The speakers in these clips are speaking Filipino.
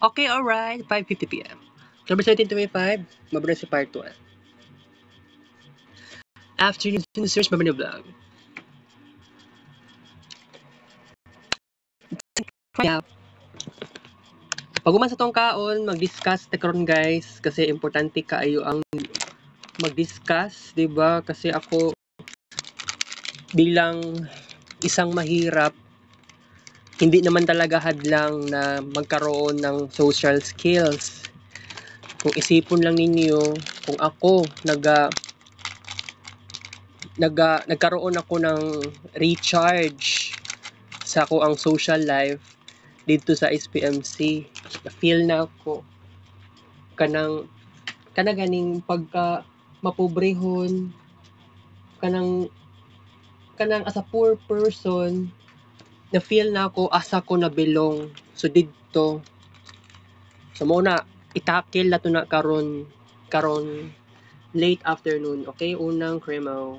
Okay, alright. 5:50 p.m. October 17, 2025. Mabuna si part 1. Afternoon search Mabuna vlog. Yeah. Pag sa tong kaon, mag-discuss ta karon guys kasi importante kaayo ang mag-discuss, 'di ba? Kasi ako bilang isang mahirap, hindi naman talaga hadlang na magkaroon ng social skills. Kung isipon lang ninyo, kung ako nagkaroon ako ng recharge sa ako ang social life dito sa SPMC, na-feel na ako kanang ganing pagka mapobrehon, kanang kanang as a poor person, na-feel na ako asa ko na belong. So didto, so muna itakil na to na karon late afternoon, okay? Unang kremaw.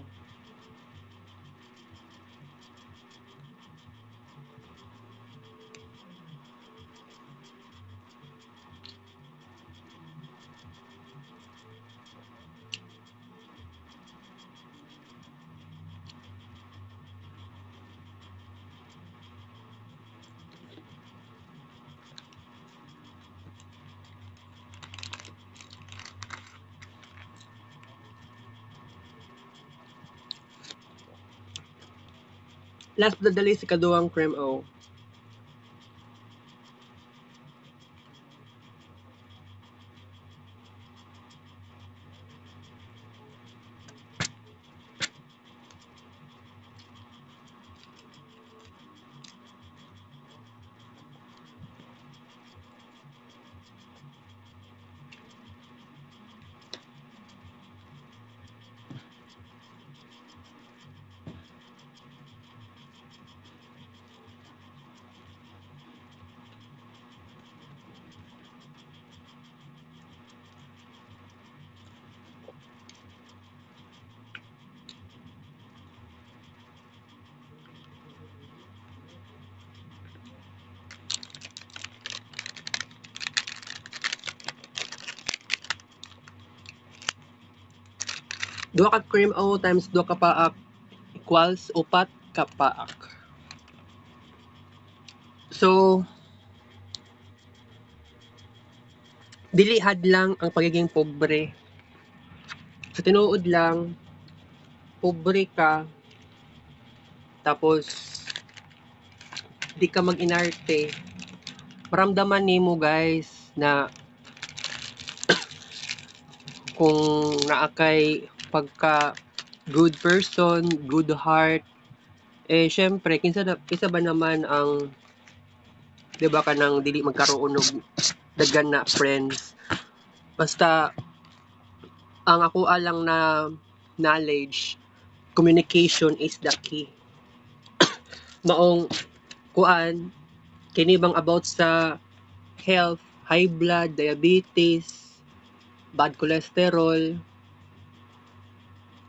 Last but not the least, ikaduhang kremaw. Duha ka kremaw times duha ka paak equals upat ka paak. So, dili hadlang ang pagiging pobre. Sa tinuod lang, pobre ka, tapos di ka mag-inarte, maramdaman nimo guys na kung naakay pagka good person, good heart, eh syempre kinsa ba naman ang 'di ba kanang dili magkaroon og daghan na friends. Basta ang ako alang na knowledge, communication is the key. Maong kuan kini bang about sa health, high blood, diabetes, bad cholesterol,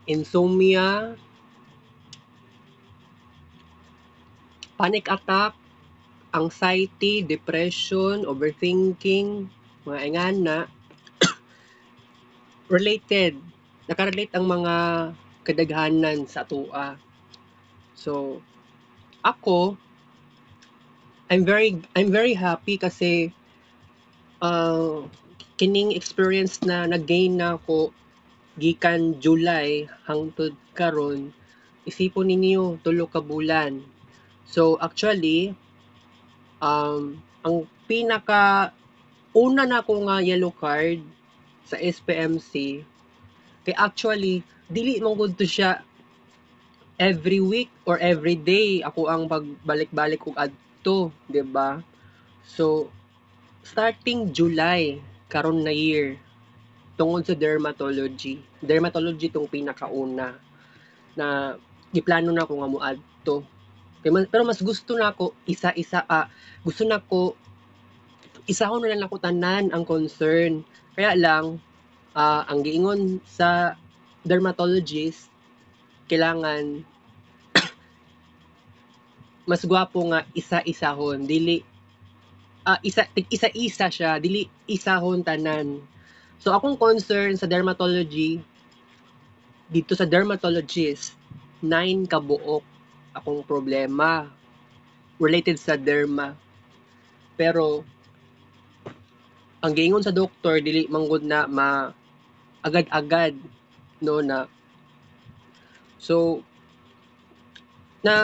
insomnia, panic attack, anxiety, depression, overthinking, mga ingana, related. Nakarelate ang mga kadaghanan sa tua. So, ako, I'm very happy kasi kining experience na nag-gain na ako gikan July hangtod karon, isipon ninyo tulo ka bulan. So actually, ang pinaka una na ko nga yellow card sa SPMC kay actually dili man gud to siya every week or every day ako ang pagbalik-balik og adto, 'di ba? So starting July karon na year tungod sa dermatology. Dermatology tong pinakauna na giplano na ko nga moadto. Pero mas gusto na ako isa-isa gusto na ko isahon na lang ako tanan ang concern. Kaya lang ang giingon sa dermatologist kailangan mas gwapo nga isa-isahon dili isa-isa siya, dili isahon tanan. So akong concern sa dermatology, dito sa dermatologist, 9 kabuok akong problema related sa derma. Pero ang giingon sa doktor dili manggod na agad-agad no na. So na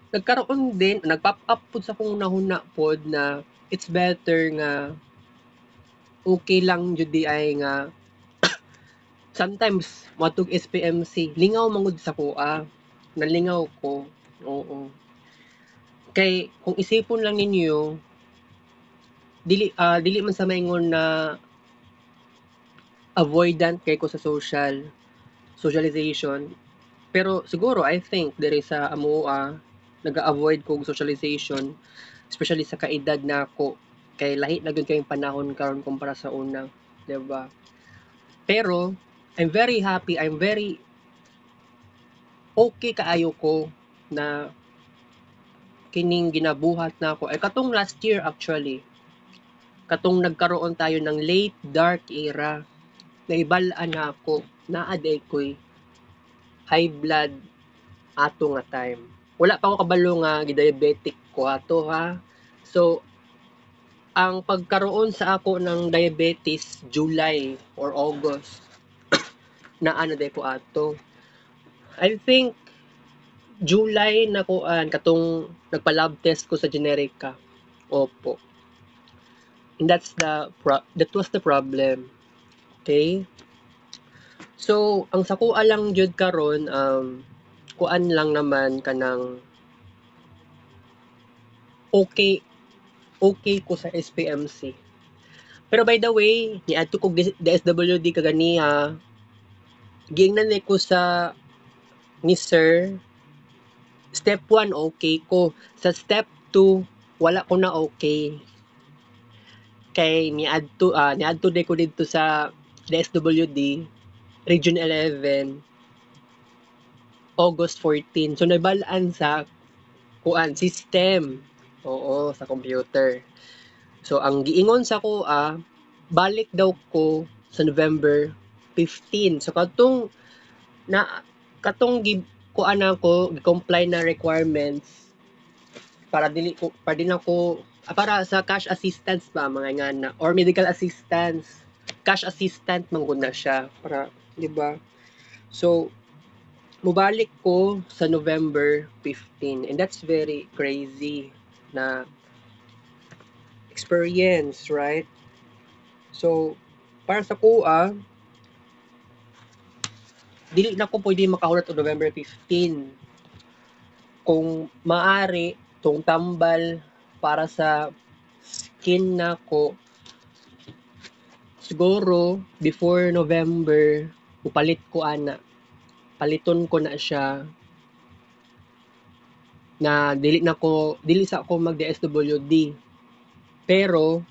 nagkaroon din, nag-pop up pod sa kong nahuna pod na it's better nga okay lang jud di ay nga sometimes matug SPMC lingaw mangud sa kuha, nalingaw ko. Oo, kay kung isipon lang ninyo dili man sa maingon na avoidant kay ko sa socialization, pero siguro I think diri sa amoa naga-avoid kog socialization especially sa kaedad nako kay lahi na gyud kayong panahon karon kumpara sa una, di ba? Pero I'm very happy, I'm very okay kaayo ko na kining ginabuhat nako ay katong last year actually. Katong nagkaroon tayo ng late dark era, naibal-an na ako naa day koy high blood ato nga time. Wala pa ako kabalo nga gi-diabetic ko ato ha. So ang pagkaroon sa ako ng diabetes July or August naa na day ko ato. I think July na kuan katong nagpa-lab test ko sa Generica. Opo. And that was the problem. Okay? So, ang sakua lang jud karon kuan lang naman kanang okay ko sa SPMC. Pero by the way, niadto kog DSWD kaganiha, giingnan ko sa ni sir, step 1 okay ko. Sa step 2, wala ko na okay. Kay niadto day ko dito sa DSWD, Region 11, August 14. So, nabalaan sa kuan system. Oo, sa computer. So, ang giingon sa kuha, balik daw ko sa November 15. So, katong kuan ako, comply na requirements para din ako para sa cash assistance ba mga ngana or medical assistance. Cash assistant man gud na siya para, di ba? So, mubalik ko sa November 15 and that's very crazy na experience, right? So, para sa kuha, dili na ko pwede makahulat og November 15. Kung maari, tong tambal para sa skin nako, siguro before November, upalit ko ana. Paliton ko na siya na dili sa ako mag DSWD. Pero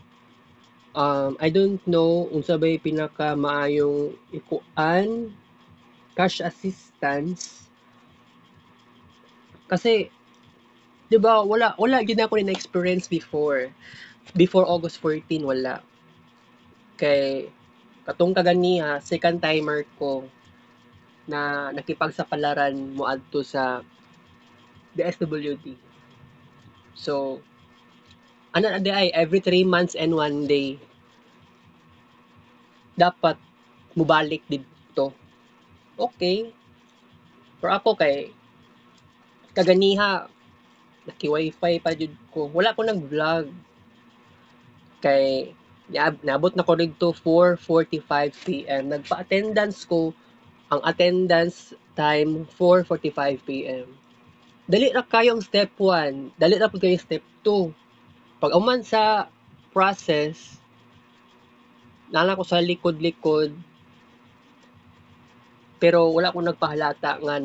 I don't know unsa bay pinaka maayong ikuan cash assistance kasi 'di ba wala gid ako na experience before August 14 wala kay katong kaganiha second timer ko na nakipagsapalaran moadto sa DSWD. So ano na di ay every 3 months and 1 day dapat mubalik dito. Okay. Pero ako kay kaganiha naki-wifi pa jud ko. Wala ko nag-vlog. Kay naabot na ko dito 4:45 PM. Nagpa-attendance ko. Ang attendance time 4:45 PM. Dali ra kayo ang step 1. Dali ra pud kayo step 2. Pag uman sa process, nana ko sa likod-likod. Pero wala ko nagpahalata nga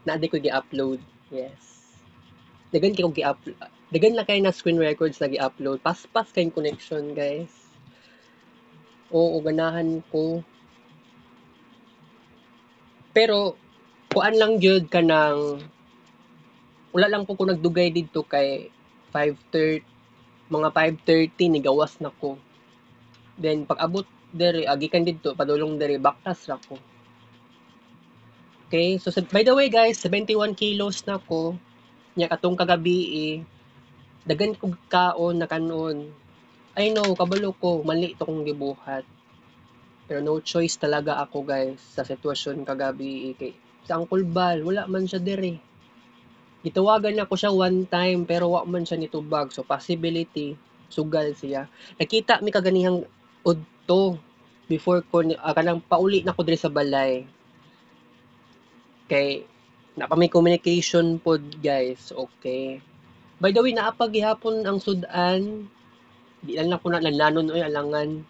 na ko gi-upload. Yes. Dagan kay ko gi-upload. Dagan lang kayo na screen records na gi-upload. Paspas kayong connection, guys. Oo, ganahan ko. Pero, kuan lang jud kanang wala lang po ko nagdugay dito kay 5:30 mga 5:30 nigawas na ko. Then pag abot dere gikan didto padulong dere baktas ra ko. Okay, so by the way guys, 71 kilos na ko. Nya katong kagabi dagan kog kaon na kanon. I know, kabalo ko, mali to kong gibuhat. Pero no choice talaga ako guys sa sitwasyon kagabi kay sa Uncle Bal, wala man siya dere. Gitawagan ako siya one time pero wa man siya nitubag. So possibility sugal siya. Nakita mi kaganihang udto before ko kanang pauli na ko diri sa balay. Kay na pa may communication pod guys, okay. By the way, naapag gihapon ang sudan. Di lang ko na lanlanon oy alangan.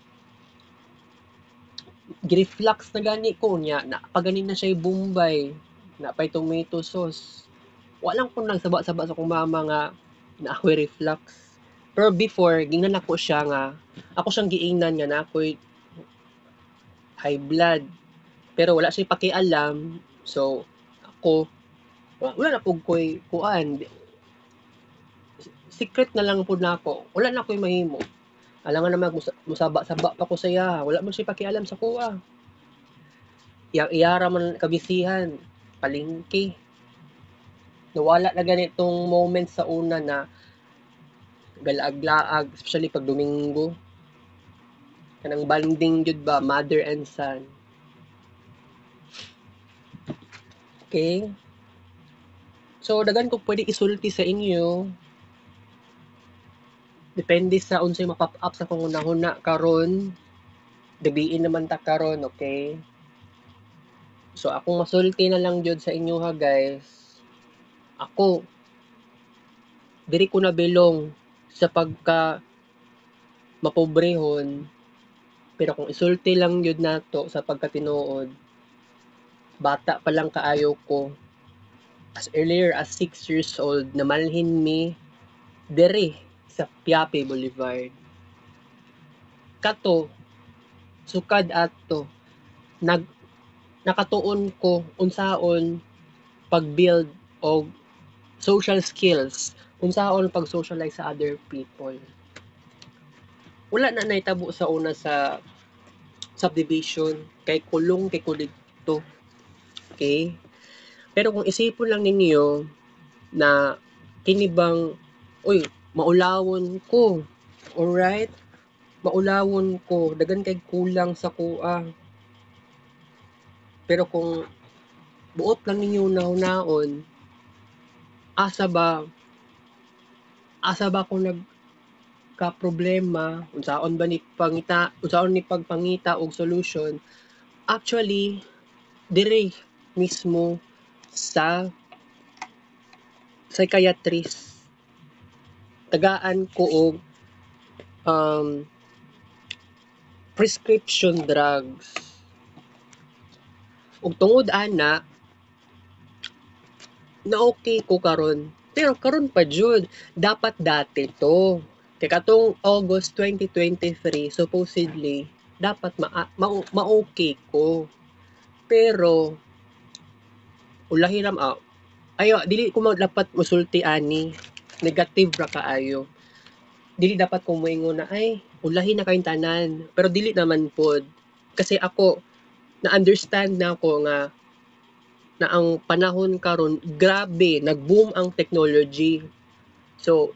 Gireflux na gani ko niya. Napaganin na siya Bombay. Napay tomato sauce. Walang ko nang saba-saba sa kong mama nga na ako'y reflux. Pero before, gingnan ako siya nga, ako siyang giingnan nga na ako'y high blood. Pero wala siya pakialam. So, ako, wala na po ko'y kuan. Secret na lang po na ako. Wala na ko'y mahimo. Alangan naman, musaba-saba pa ko saya. Wala mo siya pakialam sa kuha. Iyara man kabisihan. Palingki. Nawala na ganitong moment sa una na galaag-laag, especially pag Domingo. Kanang banding jud ba, mother and son. Okay? So, dagan ko pwede isulti sa inyo. Depende sa unsay ma-pop up sa kong una-huna karon. Gabiin naman ta karon, okay? So, akong masulti na lang jud sa inyo ha, guys. Ako, diri ko na belong sa pagka mapobrehon. Pero kung isulti lang jud nato sa pagkatinuod, bata pa lang kaayo ko. As earlier as 6 years old, namalhin mi dere sa Piape Boulevard. Kato, sukad ato, nakatuon ko unsaon pag-build og social skills, unsaon pag-socialize sa other people. Wala na nahitabo sa una sa subdivision, kay kulong kay ko dito. Okay? Pero kung isipon lang ninyo na kini bang, uy, maulawon ko. Alright? Maulawon ko. Dagan kay kulang sa kuha. Pero kung buot lang ninyo nahunaon, asa ba ko nagka problema, unsaon ba ni pangita, unsaon ni pagpangita og solution? Actually, dire mismo sa psychiatrist. Tagaan ko og prescription drugs. Ug tungod ana, na okay ko karon. Pero karon pa jud, dapat dati to. Kay katong August 2023, supposedly, dapat ma-okay ko. Pero, ulahi ram ayo, dili ko dapat musulti ani. Negative ra kaayo. Dili dapat ko moingon na, ay, ulahi na kayong tanan. Pero dili naman pod. Kasi ako, na-understand na ako nga na ang panahon karon grabe nag-boom ang technology. So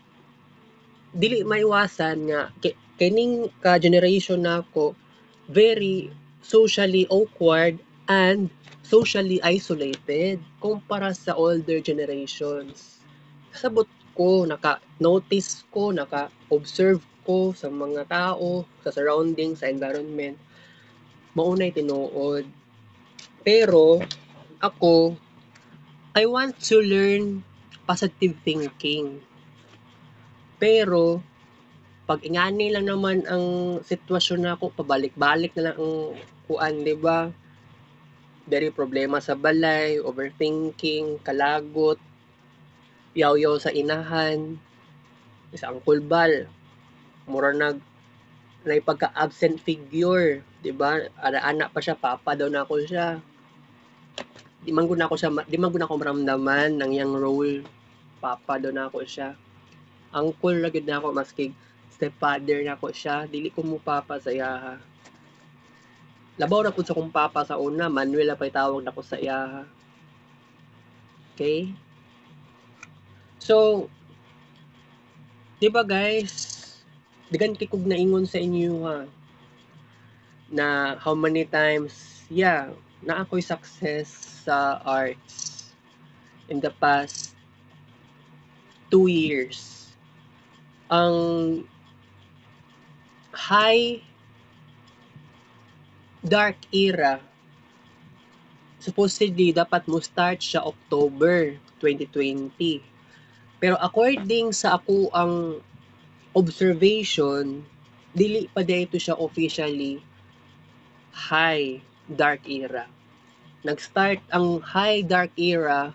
dili maiwasan nga kining ka generation nako very socially awkward and socially isolated kumpara sa older generations. Sabot ko, naka-notice ko, naka-observe ko sa mga tao, sa surroundings, sa environment, maunay tinuod. Pero ako, I want to learn positive thinking. Pero, pag ingani lang naman ang sitwasyon nako, pabalik-balik na lang ang kuan, di ba? Very problema sa balay, overthinking, kalagot, yaw-yaw sa inahan, sa Uncle Bal, mura na pagka-absent figure, di ba? Ana-ana pa siya, papa daw na ako siya. Di man gud ako maramdaman ng yang role, papa daw na ako siya. Uncle ra gyud nako maski stepfather nako siya, dili ko mopapa sa iyaha. Labaw na pud sa kong papa sa una, Manuel ra pay tawag nako sa iyaha. Okay? So, 'di ba guys, dagan kay kog naingon sa inyo ha, na how many times, yeah, na ako'y success sa arts in the past 2 years. Ang high dark era, supposedly dapat mo start siya October 2020. Pero according sa ako ang observation, dili pa dito siya officially high dark era. Nag-start ang high dark era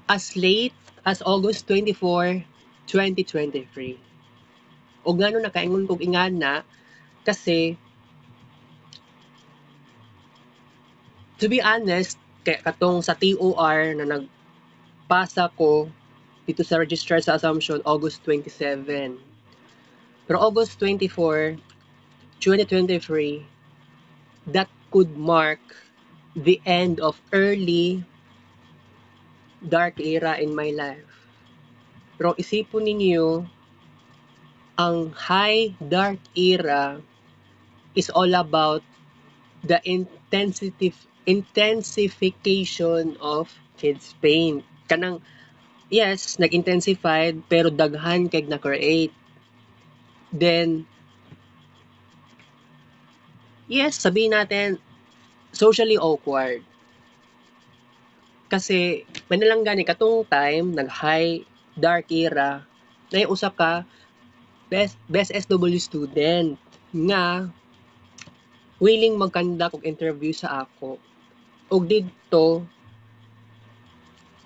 as late as August 24, 2023. O gano'n nakaingon kog ingana kasi to be honest, kay katong sa TOR na nagpasa ko dito sa registrar sa Assumption August 27. Pero August 24, 2023, that could mark the end of early dark era in my life. Pero isipon ninyo, ang high dark era is all about the intensification of kids paint. Kanang, yes, nag-intensified, pero daghan kay na-create. Then, yes, sabihin natin, socially awkward. Kasi, manilang gani, katong time, nag-high dark era, na usa ka best SW student nga willing mag-conduct og interview sa ako. Og didto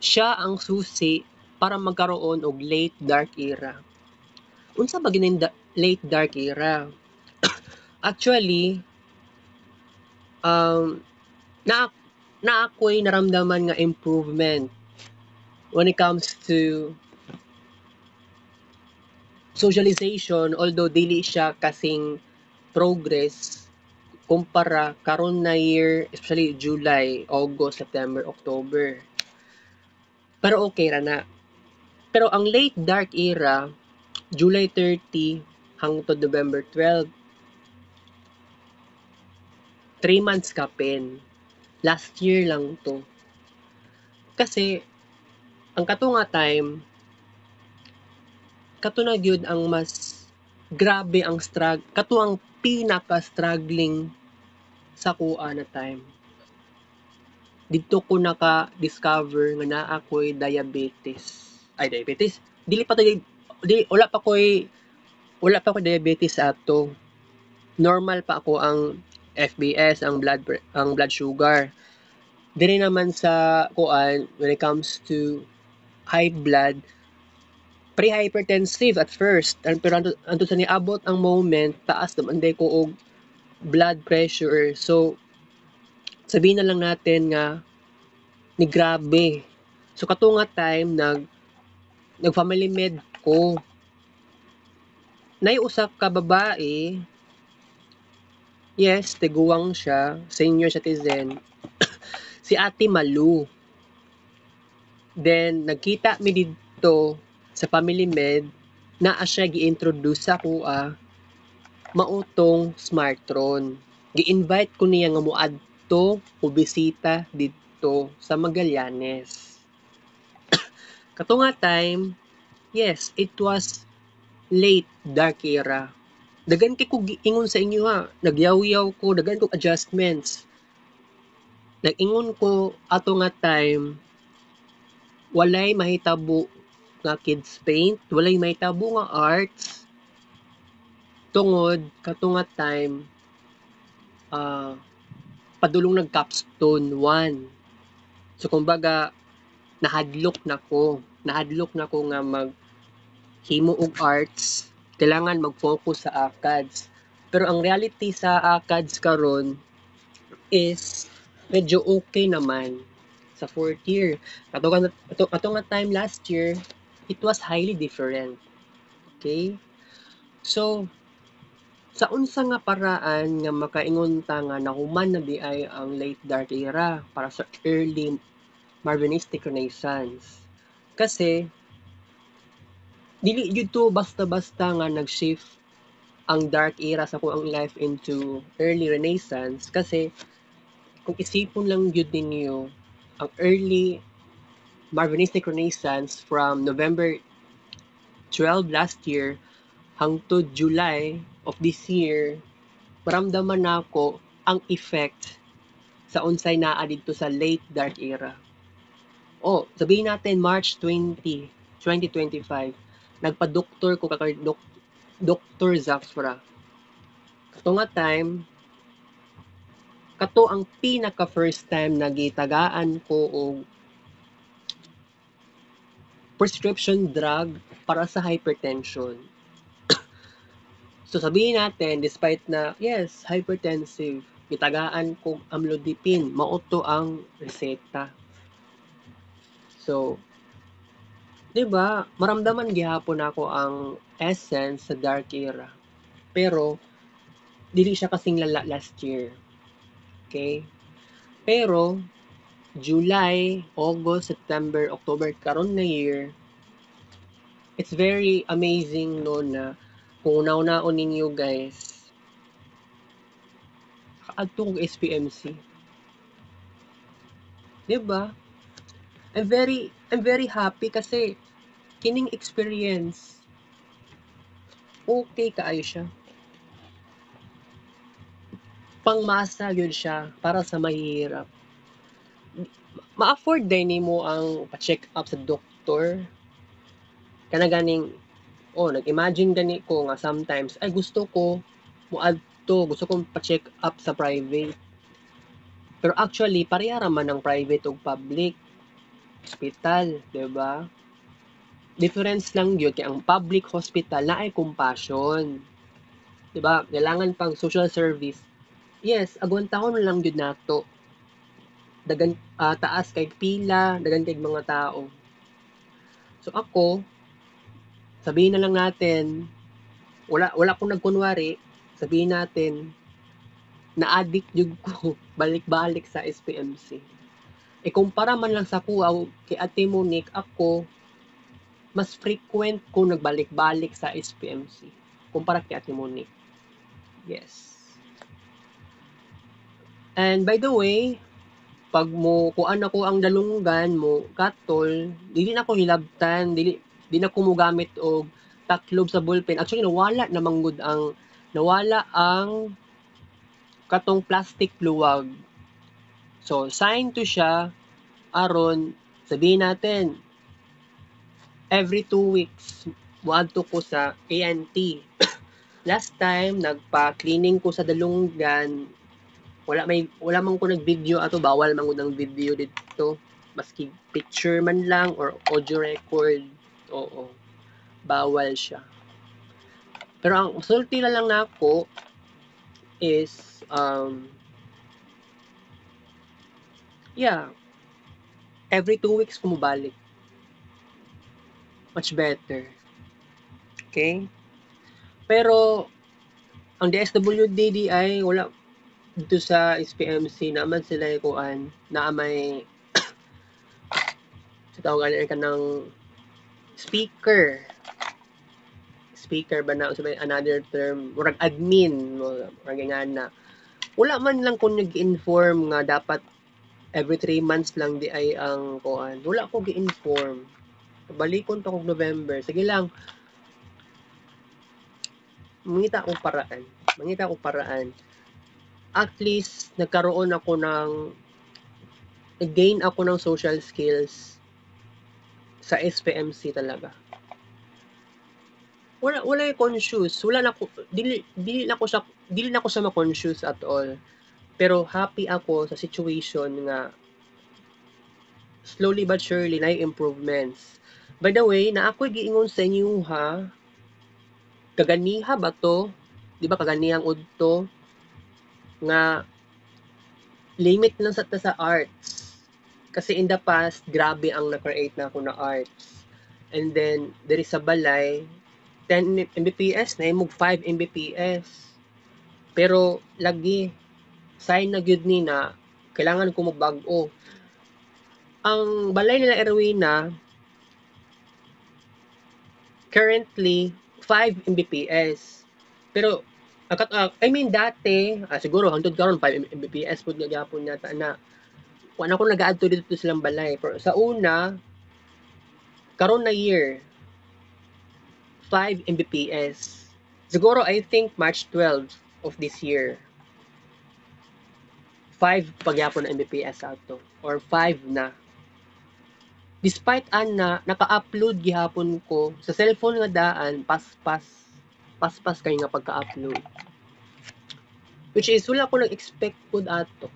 siya ang susi para magkaroon og late dark era. Unsa ba gining late dark era? Actually, na ako'y naramdaman nga improvement when it comes to socialization, although dili siya kasing progress kumpara karon na year, especially July, August, September, October. Pero okay ra na. Pero ang late dark era, July 30 hangtod November 12, 3 months kapin. Last year lang to. Kasi, ang kato nga time, kato na gyud ang mas grabe ang kato ang pinaka-struggling sa kuha na time. Dito ko naka-discover nga naa ako'y diabetes. Ay, diabetes? Dili pa tayo, wala pa ko'y diabetes ato. Normal pa ako ang FBS, ang blood sugar. Dili naman sa kuan when it comes to high blood, pre-hypertensive at first. Pero anto sa niabot ang moment, taas naman day ko og blood pressure. So, sabihin na lang natin nga, ni grabe. So, kato nga time, nag-family med ko. Naiusap ka babae, yes, tiguang siya, senior citizen, si Ate Malu. Then, nagkita mi dito sa family med, na siya gi-introduce sa kuha, mautong smartron. Gi-invite ko niya nga moadto o bisita dito sa Magallanes. Kato nga time, yes, it was late dark era. Dagan kay ko ingon sa inyo ha, nagyaw-yaw ko, dagan ko adjustments. Nag-ingon ko ato nga time, walay mahitabo nga kids paint, walay mahitabo nga arts, tungod kato nga time, padulong nag-capstone 1. So kumbaga, nahadlok na ko nga himo og arts, kailangan mag-focus sa ACADS. Pero ang reality sa ACADS karon is medyo okay naman sa 4th year. Kato nga time last year, it was highly different. Okay? So, sa unsa nga paraan nga makaingon ta nga nahuman na di ay ang late dark era para sa early Marvinistic Renaissance? Kasi dili jud to basta-basta nga nag-shift ang dark era sa kuang life into early Renaissance kasi kung isipon lang jud ninyo ang early Marvinistic Renaissance from November 12 last year hangtod July of this year, maramdaman nako ang effect sa unsay naa didto sa late dark era. Oh, sabihin natin March 20, 2025, nagpa-doktor ko kay Dr. Zafra. Kato nga time, kato ang pinaka first time na gitagaan ko og prescription drug para sa hypertension. So sabihin natin, despite na, yes, hypertensive, gitagaan ko amlodipine, mauto ang reseta. So, di ba, maramdaman gihapon ako ang essence sa dark era. Pero, dili siya kasing lala last year. Okay? Pero, July, August, September, October, karon na year, it's very amazing no na kung unaw-naon ninyo guys, kaadto kong SPMC. Diba? I'm very happy kasi kining experience okay kaayo siya. Pangmasa yun siya para sa mahihirap. Ma-afford din nimo ang pa-check up sa doktor. Kana ganing nag-imagine gani ko nga sometimes ay gusto ko moadto, gusto kong pa-check up sa private. Pero actually pareha ra man ang private ug public hospital, di ba? Difference lang yun kay ang public hospital na ay compassion. Di ba? Kailangan pang social service. Yes, agwantahon lang yun nato. Dagan taas kay pila, dagan kay mga tao. So ako, sabihin na lang natin, wala akong nagkunwari, sabihin natin, na-addict jud ko balik-balik sa SPMC. Kumpara man lang sa kuha kay Ate Monique, ako, mas frequent ko nagbalik-balik sa SPMC kumpara kay Ate Monique. Yes. And by the way, pag mo kuan ako ang dalunggan mo katol, dili na ko hilabtan, dili na ko mogamit og taklob sa ballpen. Actually nawala ang katong plastic luwag. So sign to siya aron sabihin natin every 2 weeks moadto ko sa ANT. Last time nagpa-cleaning ko sa dalunggan, wala man ko nag-video ato, bawal man ang video dito, maski picture man lang or audio record, oo, bawal siya. Pero ang sulti na lang nako is every 2 weeks kumubalik, much better. Okay? Pero ang DSWD ay wala dito sa SPMC naman sila kuan na may sa tawag ka ng speaker ba na usabay another term, murag admin, murag nga na wala man lang ko nag-inform nga dapat every 3 months lang di ay ang kuan, wala ko gi-inform. Balikon to kog November, sige lang, mangita akong paraan. At least nagkaroon ako nag-gain ako ng social skills sa SPMC talaga. Wala conscious, dili na ko siya ma-conscious at all. Pero happy ako sa situation nga slowly but surely na improvements. By the way, na ako'y giingon sa inyo ha, kaganiha ba to? Di ba kaganihang udto? Nga limit lang sa arts. Kasi in the past, grabe ang na-create na ako na arts. And then diri sa balay 10 Mbps na imong 5 Mbps. Pero lagi sign na gyud ni na kailangan ko magbag-o. Ang balay nila Erwina currently 5 Mbps. Pero I mean dati, siguro hangtod karon 5 Mbps pud nga gyapon yata na. Wa na ko nag-aadto dito silang balay. Pero sa una, karon na year 5 Mbps. Siguro I think March 12 of this year. 5 pagyapon na Mbps ato or 5 na. Despite ana naka-upload gihapon ko sa cellphone nga daan paspas kay nga pagka-upload. Which is wala ko nag-expect pud ato.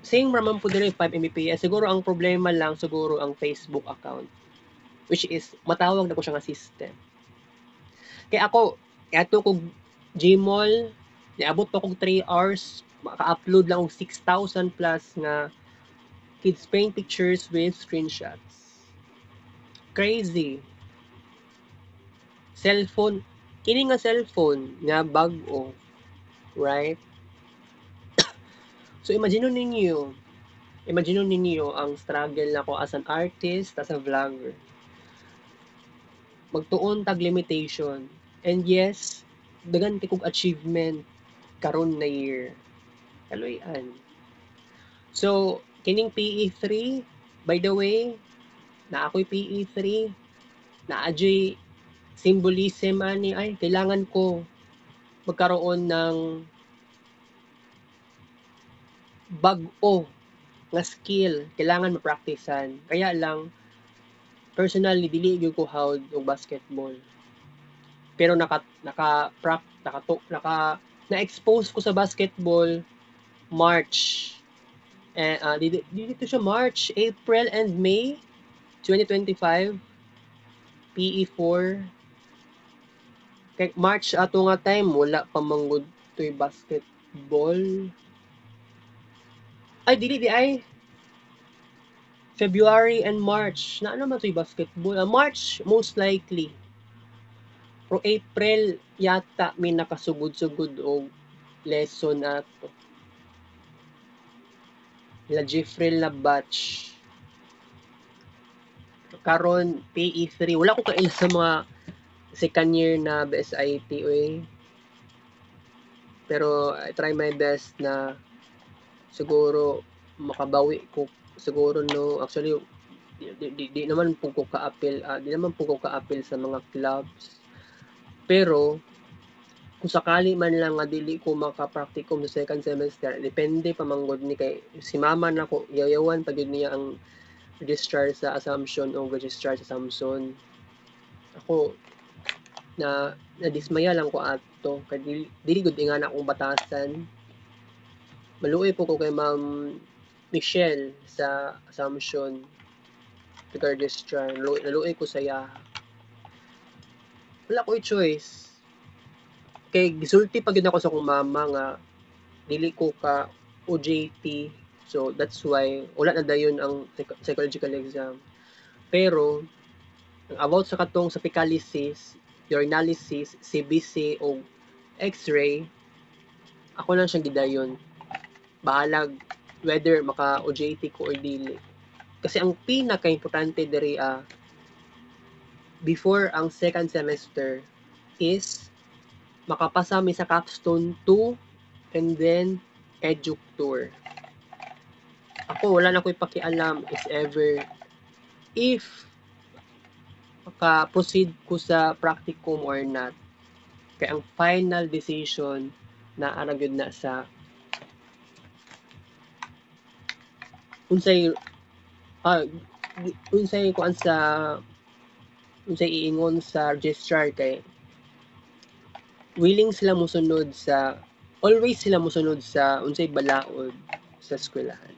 Same raman po diri 5 Mbps. Siguro ang problema lang siguro ang Facebook account. Which is matawag na ko siya nga system. Kaya ako ato kog Gmall niabot pa kog 3 hours maka-upload lang og 6,000 plus nga kids paint pictures with screenshots. Crazy. Cellphone, kini nga cellphone nga bag-o, right? So imagine ninyo ang struggle nako as an artist, as a vlogger. Magtuon tag limitation. And yes, dagan kay kog achievement karon na year. Kaloy-an. So, kining PE3, by the way, na ako'y PE3, na adyoy symbolism ani ay kailangan ko magkaroon ng bag-o nga skill, kailangan ma-practicean. Kaya lang personally dili gyud ko hawd og basketball. Pero na-expose ko sa basketball March. Dito siya March, April and May 2025. PE4. Kay March ato nga time wala pa manggod toy basketball. Ay dili di ay February and March. Na naman toy basketball. March most likely. Pero April yata may nakasugod-sugod og lesson ato. La Jeffrey na batch. Karon PE3 wala ko kaila sa mga second year na BSIT pero I try my best na siguro makabawi ko siguro no actually di naman po ko ka-appeal sa mga clubs pero kung sakali man lang nga dili ko maka-practicum sa second semester depende pa manggod ni kay si mama nako yayawan pa gyud niya ang registrar sa Assumption o registrar sa Samson. Ako na nadismaya lang ko ato kay dili gud ingana akong batasan. Maluoy po ko kay Ma'am Michelle sa Assumption registrar. Naluoy ko sa iya. Wala ko'y choice. Kay gisulti pa gyud ako sa akong mama nga dili ko ka OJT. So that's why wala na dayon ang psychological exam. Pero about sa katong sa picalysis, urinalysis, CBC o X-ray, ako lang siyang gidayon. Bahalag whether maka OJT ko or dili. Kasi ang pinaka-importante diri before ang second semester is makapasa mi sa capstone 2 and then edu tour. Ako wala na ko'y pakialam if maka-proceed ko sa practicum or not. Kaya ang final decision na gyud na sa unsay iingon sa registrar kay always sila mosunod sa unsay balaod sa eskwelahan.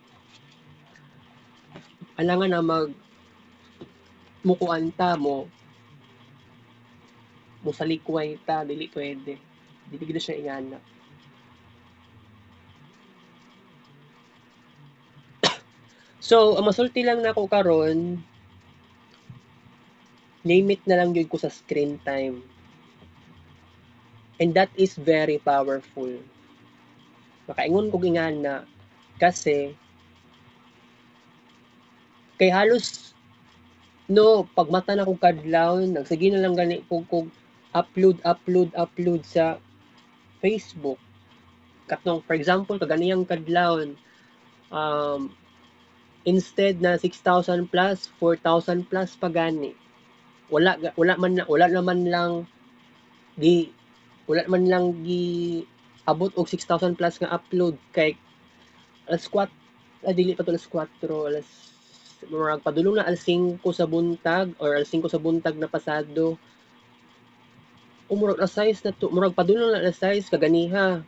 Alangan na mukuan ta mo salikway ta dili pwede. Dili gid siya ingana. So, ang masulti lang nako karon limit na lang yun ko sa screen time. And that is very powerful. Makaingon ko na kasi kay halos no pagmata na kog kadlaw nagsige na lang gani kog upload sa Facebook. Katong for example kaganiyang kadlawon instead na 6,000 plus 4,000 plus pagani. Wala naman lang gi abot og 6,000 plus nga upload kay alas 4 dili pa to alas 4 alas murag padulong na alas 5 sa buntag or alas 5 sa buntag na pasado murag alas 6 na to murag padulong na alas 6 kaganiha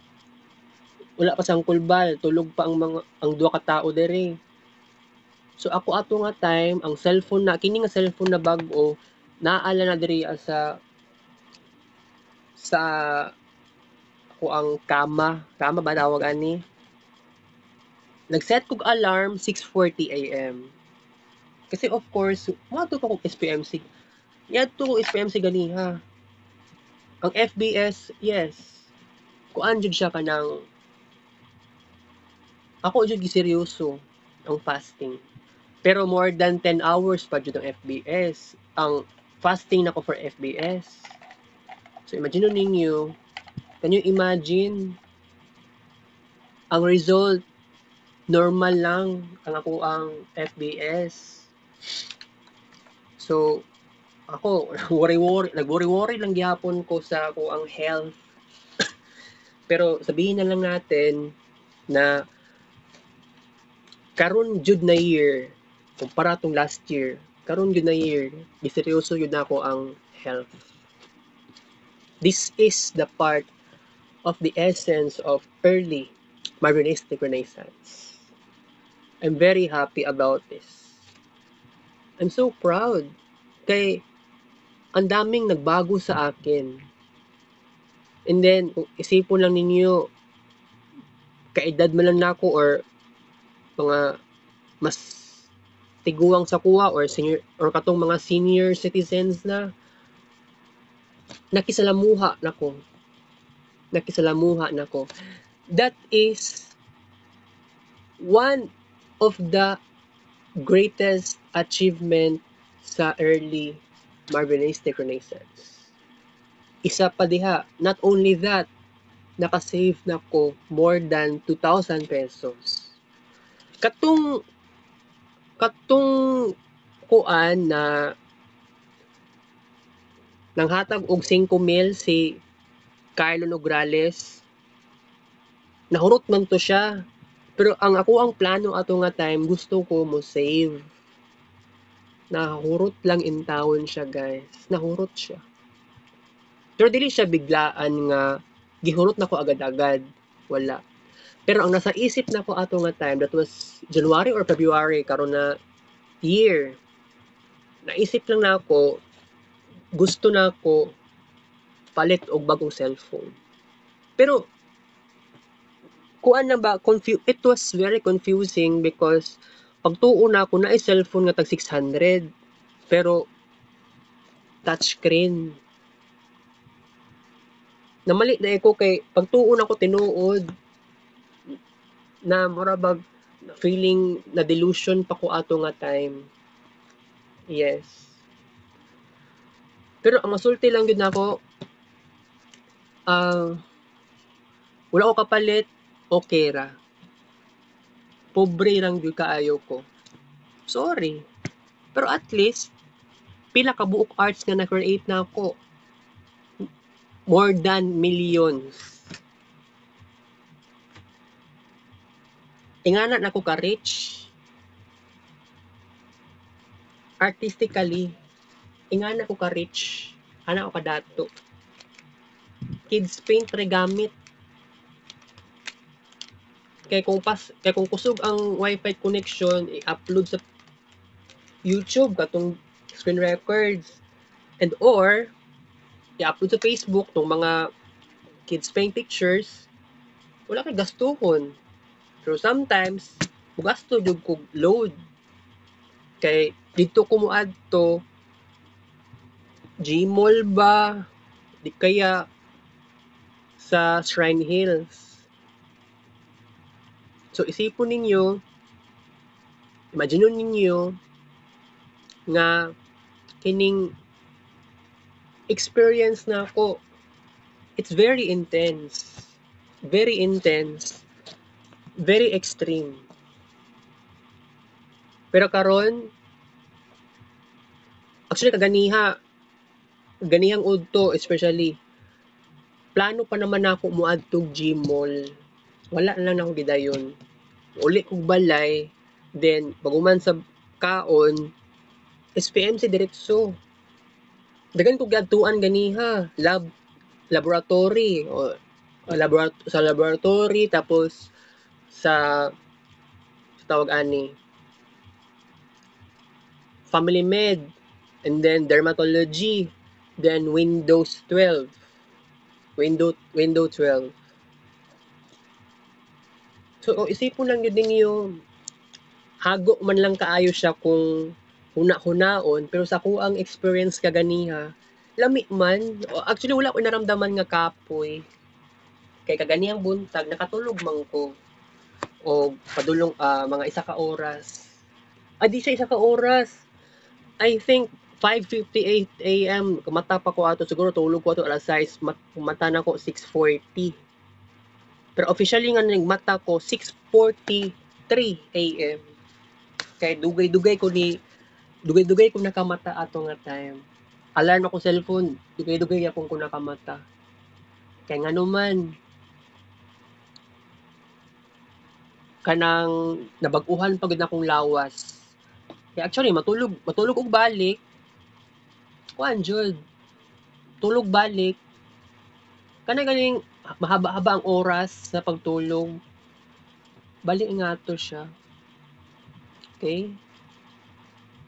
wala pa sang kulbal tulog pa ang duha ka tao dere so ako ato nga time ang cellphone na kini nga cellphone na bag-o naala na diri sa ako ang kama ba tawag ani nag-set kog alarm 6:40 AM kasi of course moadto pa kog SPMC niadto ko SPMC ganiha ang FBS yes kuan jud siya kanang ako jud giseryoso ang fasting pero more than 10 hours pa jud ang FBS ang fasting nako for FBS so imagine ninyo can you imagine ang result normal lang ang ako ang FBS so ako nag-worry lang gihapon ko sa ako ang health pero sabihin na lang natin na karon jud na year kumpara tong last year karon jud na year giseryoso jud nako ang health this is the part of the essence of early Marvinistic Renaissance I'm very happy about this I'm so proud kay ang daming nagbago sa akin and then kung isipon lang ninyo kaedad man lang nako or mga mas tiguang sa kuha or senior or katong mga senior citizens na nakisalamuha nako that is one of the greatest achievement sa early Marvinistic Renaissance isa pa diha not only that nakasave na ko more than 2,000 pesos katong kuan na nanghatag og 5,000 si Carlo Nograles nahurot man to siya pero ang ako ang plano ato nga time gusto ko mo save nahurot lang in taon siya guys nahurot siya pero dili siya biglaan nga gihurot nako agad-agad wala pero ang nasa isip nako ato nga time that was January or February karon na year naisip lang nako gusto nako palit og bagong cellphone pero kuan na ba it was very confusing because pagtuo na ako na cellphone nga tag 600 pero touchscreen namali na ako kay pagtuo na ko tinuod na murabag feeling na delusion pa ko ato nga time yes pero ang masulti lang yun ako wala ko kapalit okay ra pobre lang yun kaayo ko sorry pero at least pila ka buok arts nga na-create na ako more than millions ingana na ko ka-rich artistically ingana ko ka-rich ana ko kadato kids paint re gamit kay kung kusog ang wifi connection i-upload sa YouTube katong screen records and or i-upload sa Facebook tong mga kids paint pictures wala kay gastuhon pero sometimes gasto jud kog load kay dito ko moadto Gmall ba? Di kaya sa Shrine Hills. So isipon ninyo, imagine ninyo nga kining experience na ako, it's very intense. Very intense. Very extreme. Pero karon, actually ganihang udto especially. Plano pa naman ako moadtog Gmall. Wala na lang ako gidayon. Uli kog balay, then baguman sa kaon, SPMC diretso. Dagan kog giadtuan ganiha, laboratory o sa laboratory tapos sa tawag ani family med and then dermatology, then Windows 12. Window 12. So isipon lang yun yung hago man lang kaayo siya kung huna-hunaon pero sa ako ang experience kaganiha lami man. Actually wala ko naramdaman nga kapoy kay kaganihang buntag nakatulog man ko o padulong mga isa ka oras. Di siya isa ka oras. I think 5:58 AM kumata pa ko ato siguro tulog ko ato alas 6 mata na ko 6:40. Pero officially nga nagmata ko 6:43 AM. Kay dugay-dugay ko nakamata ato nga time. Alarm ako cellphone, dugay-dugay akong ko nakamata. Kay ngano man kanang nabag-uhan pagud akong lawas. Kay actually matulog og balik. Kuan jud. Tulog balik. Kana ganing mahaba-haba ang oras sa pagtulog. Balik nga ato siya. Okay?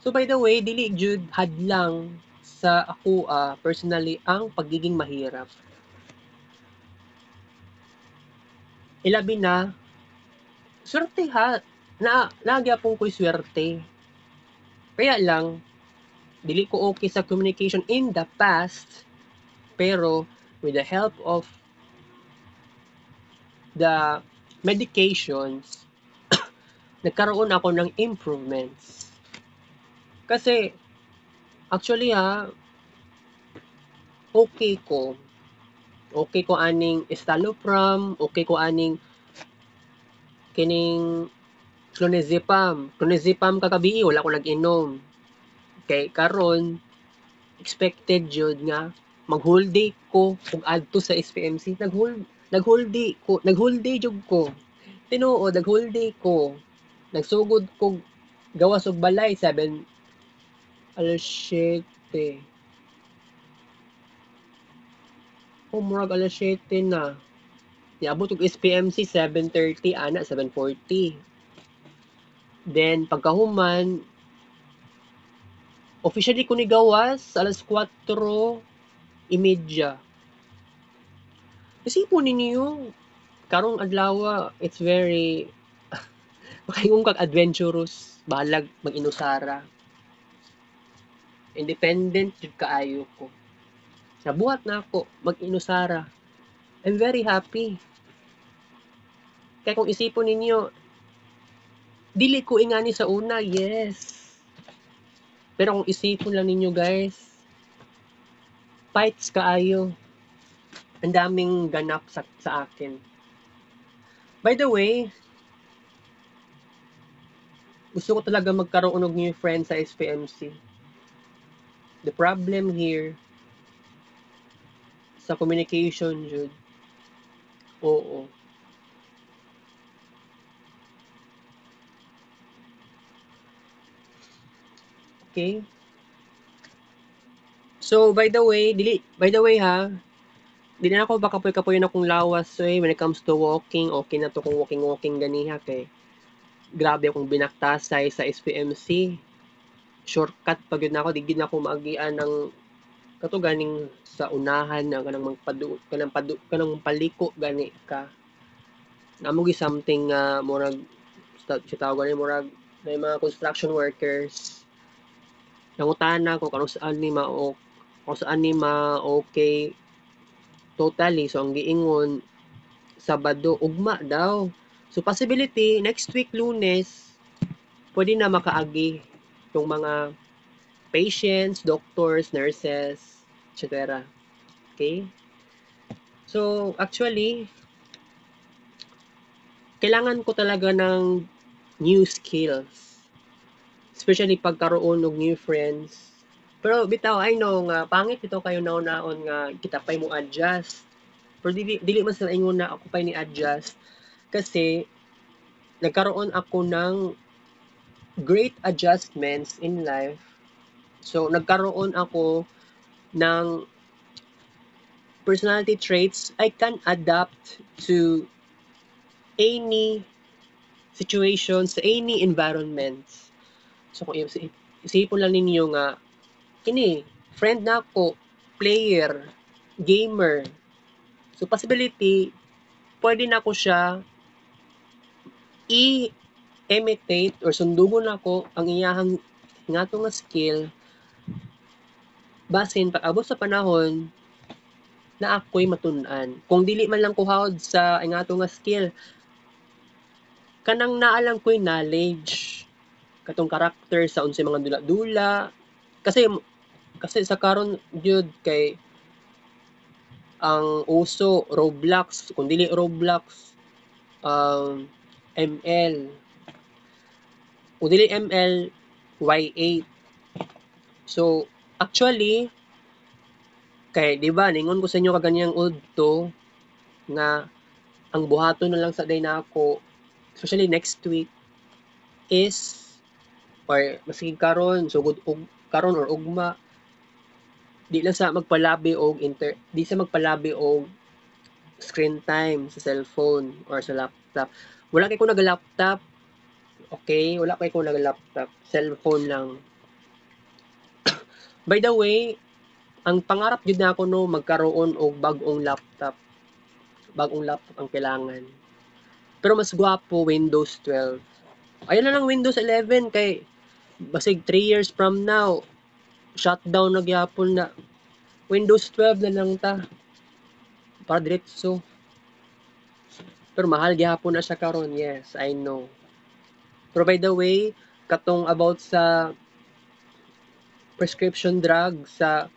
So by the way, dili jud hadlang sa ako personally ang pagiging mahirap. Ilabi na swerte ha. Nagyapon ko'y swerte. Kaya lang, dili ko okay sa communication in the past, pero with the help of the medications, nagkaroon ako ng improvements. Kasi, actually okay ko. Okay ko aning estalopram, okay ko aning kining clonazepam. Clonazepam kagabi, wala ko nag-inom. Kay karon expected jud nga mag-whole day ko kung adto sa SPMC. Nag-whole day jud ko. Tinuod, nag-whole day ko. Nagsugod ko gawas og balay 7 alas 7. Murag alas 7 na. Niabot og SPMC 7:30 ana 7:40. Then pagkahuman officially ko ni gawas alas 4:30. Isipon ninyo karong adlaw it's very makaingon kag adventurous, balag mag-inusara. Independent jud kaayo ko. Nabuhat na ako mag-inusara. I'm very happy. Kaya kung isipon ninyo, dili ko ingani sa una, yes. Pero kung isipon lang ninyo guys, fights kaayo. Ang daming ganap sa akin. By the way, gusto ko talaga magkaroon ng new friends sa SPMC. The problem here, sa communication jud. Oo. Okay? So, by the way ha, di na ako bakapoy-kapoy na akong lawas when it comes to walking, okay na to kung walking ganiha kay grabe akong binaktasay sa SPMC. Shortcut pag yun ako, di gid na ako maagian ng kato ganing sa unahan na kanang paliko gani ka. Namo gi something murag si tawag ni murag na mga construction workers. Nangutana ko kanus saan ni mao o sa anima okay totally. So ang giingon Sabado ugma daw. So possibility next week Lunes pwede na makaagi yung mga patients, doctors, nurses, etc. Okay? So actually kailangan ko talaga ng new skills. Especially pagkaroon og new friends. Pero bitaw I know nga pangit ito kayo naon nga kita pay mo adjust. Pero dili man sila ingon na ako pay ni adjust kasi nagkaroon ako ng great adjustments in life. So nagkaroon ako ng personality traits I can adapt to any situations, any environments. So kung isipon lang ninyo nga kini friend na ako, player, gamer. So possibility pwede na ko siya i-imitate or sundugon ako ang iyahang nga skill basin pag abot sa panahon na ako'y matun-an. Kung dili man lang kuhawd sa nga skill, kanang naalang ko'y knowledge katong karakter sa unsay mga dula-dula kasi sa karon jud kay ang uso Roblox kung dili Roblox ML kung dili ML Y8 so actually kay di ba ningon ko sa inyo kaganyang udto nga ang buhaton na lang sa day nako especially next week is or maski karon sugod og karon or ugma di lang sa magpalabi og di sa magpalabi og screen time sa cellphone or sa laptop. Wala kay ko nag-laptop. Okay, wala kay ko nag-laptop. Cellphone lang. By the way, ang pangarap jud nako no magkaroon og bag-ong laptop. Bag-ong laptop ang kailangan. Pero mas gwapo Windows 12. Ayun na lang Windows 11 kay basig 3 years from now shutdown na gyapon na Windows 12 na lang ta para diretso pero mahal gyapon na siya karon yes I know pero by the way katong about sa prescription drug sa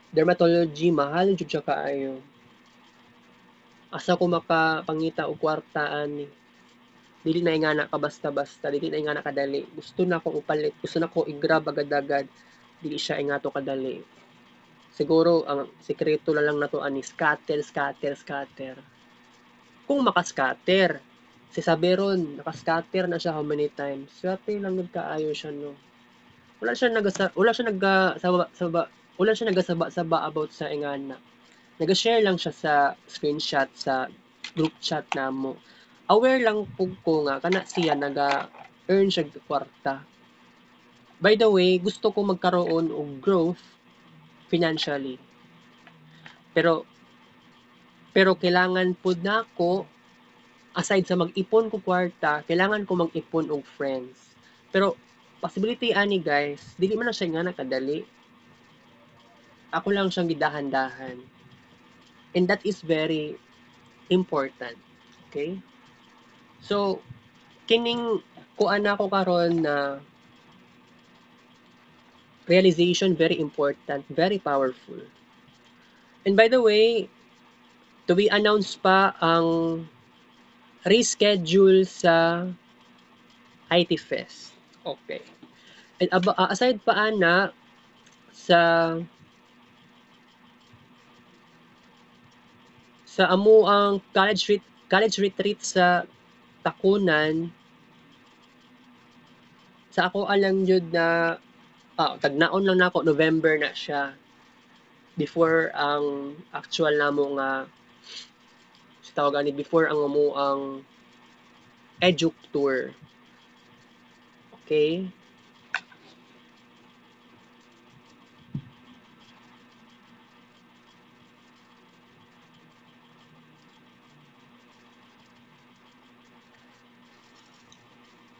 dermatology mahal jud siya kaayo asa ko makapangita og kwarta ani dili na ingana ka basta-basta dili na ingana kadali gusto na ko upalit gusto na ko i-grab agad-agad dili siya ingato kadali siguro ang sekreto na lang nato ani scatter kung makascatter si Saberon nakascatter na siya how many times swerte lang nagkaayo siya no wala siya nagasaba about sa ingana naga-share lang siya sa screenshot sa group chat namo aware lang pug ko nga kana siya naga-earn siya kwarta by the way gusto ko magkaroon og growth financially pero kailangan pud nako aside sa mag-ipon ko kwarta kailangan ko mag-ipon og friends pero possibility ani guys dili man na siya nga nakadali ako lang siyang gidahan-dahan and that is very important okay so kining kuan ako karon na realization very important very powerful and by the way to be announced pa ang reschedule sa IT Fest okay and aside pa ana sa amo ang college retreat sa Takunan sa ako alang jud na tagnaon lang nako November na siya before ang actual namo nga tawag ani before ang amo ang Educ tour okay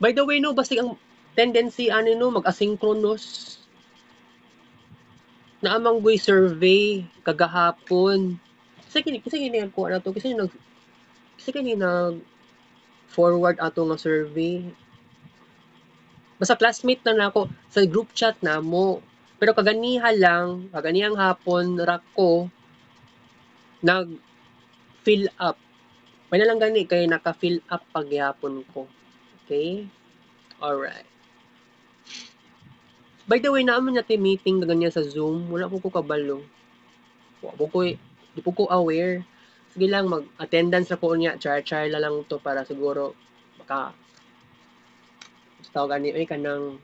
by the way no basig ang tendency ani no mag-asynchronous naamanggoy survey kagahapon. Kasi gini ko na to kasi gini nag forward ato nga survey. Basta classmate na nako sa group chat na mo. Pero kaganihang hapon ra ko nag fill up. May na lang gani kay naka-fill up pagyapon ko. Okay? Alright. By the way, naaman natin meeting na ganyan sa Zoom. Wala po ko kabalo. Di po ko aware. Sige lang, mag-attendance na po niya. Char-char na lang to para siguro maka tawag gani kanang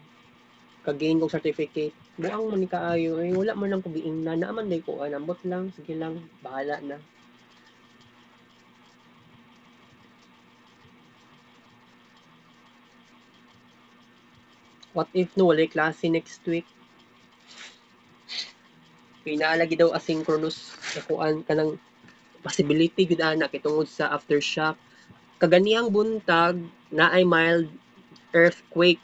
kagain kong certificate. Buang man ni kaayo wala man lang ko giingnan. Naaman day ko ambot lang. Sige lang, bahala na. What if no walay klase next week? Pinaalagi daw asynchronous nakuan kanang possibility gud ana kay tungod sa aftershock. Kaganihang buntag na ay mild earthquake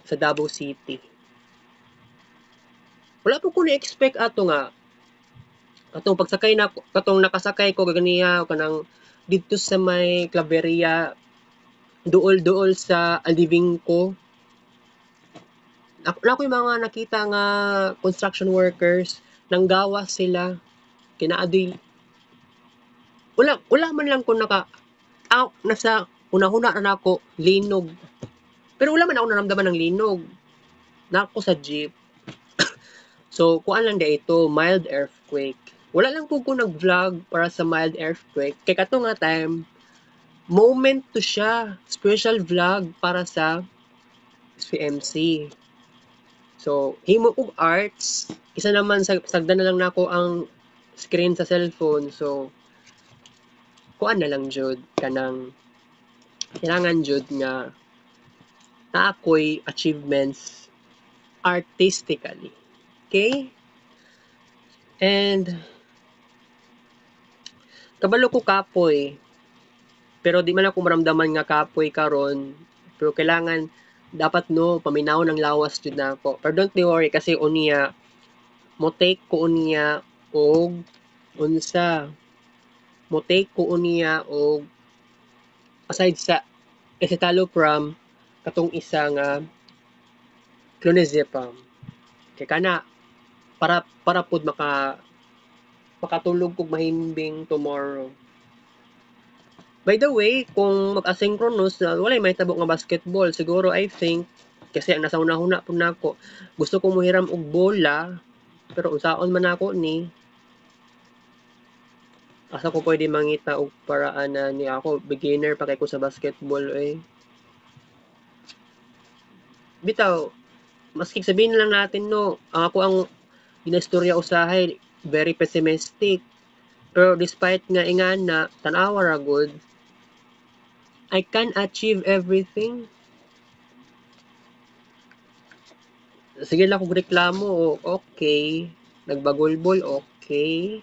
sa Davao City. Wala po ko na-expect ato nga katong pagsakay na katong nakasakay ko ganiya kanang dito sa may Claveria duol sa living ko. Ako yung mga nakita nga construction workers nanggawas sila kinaadoy wala man lang ko nasa una-una na ako linog. Pero wala man ako naramdaman ng linog. Nako sa jeep. So, kuan lang ito, mild earthquake. Wala lang po ko nag-vlog para sa mild earthquake. Kay kato nga time, moment to siya. Special vlog para sa CMC. So, himo og arts. Isa naman, sagdan na lang nako ang screen sa cellphone. So, kuan na lang jud kanang kailangan jud nga na ako'y achievements artistically. Okay? And kabalo ko kapoy. Pero di man ako maramdaman nga kapoy karon. Pero kailangan dapat no paminaw ng lawas jud nako. Pero don't be worry kasi unya mo take ko unya og unsa mo take ko unya og aside sa escitalopram katong isa nga clonazepam. Kay kana para pud makatulog kog mahimbing tomorrow. By the way, kung mag-asynchronous, walay may tabok nga basketball. Siguro, I think, kasi ang nasa una-una po nako, gusto ko muhiram og bola, pero unsaon man ako ni, asa ko pwede mangita og paraan na ni ako, beginner pa kay ko sa basketball, Bitaw, maski sabihin lang natin, no, ako ang ginastorya usahay, very pessimistic. Pero despite nga ingana, tanawa ra good, I can achieve everything. Sige lang kung reklamo, okay. Nagbagulbol, okay.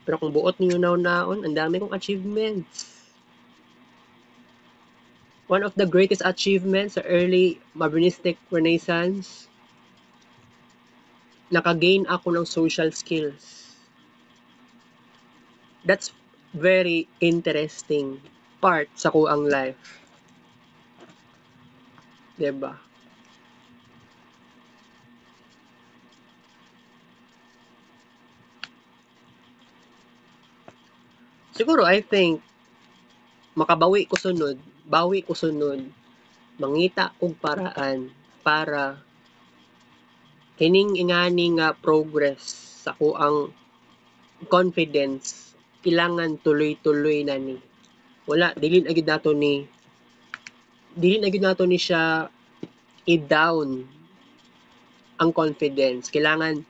Pero kung buot ninyo naon, ang dami kong achievements. One of the greatest achievements sa early Modernistic Renaissance, nakagain ako ng social skills. That's very interesting part sa kuang life. Diba? Siguro, I think, bawi ko sunod, mangita og paraan para kining ingani nga progress sa kuang confidence kailangan tuloy-tuloy na ni. Wala, dili na gid nato ni siya i-down ang confidence. Kailangan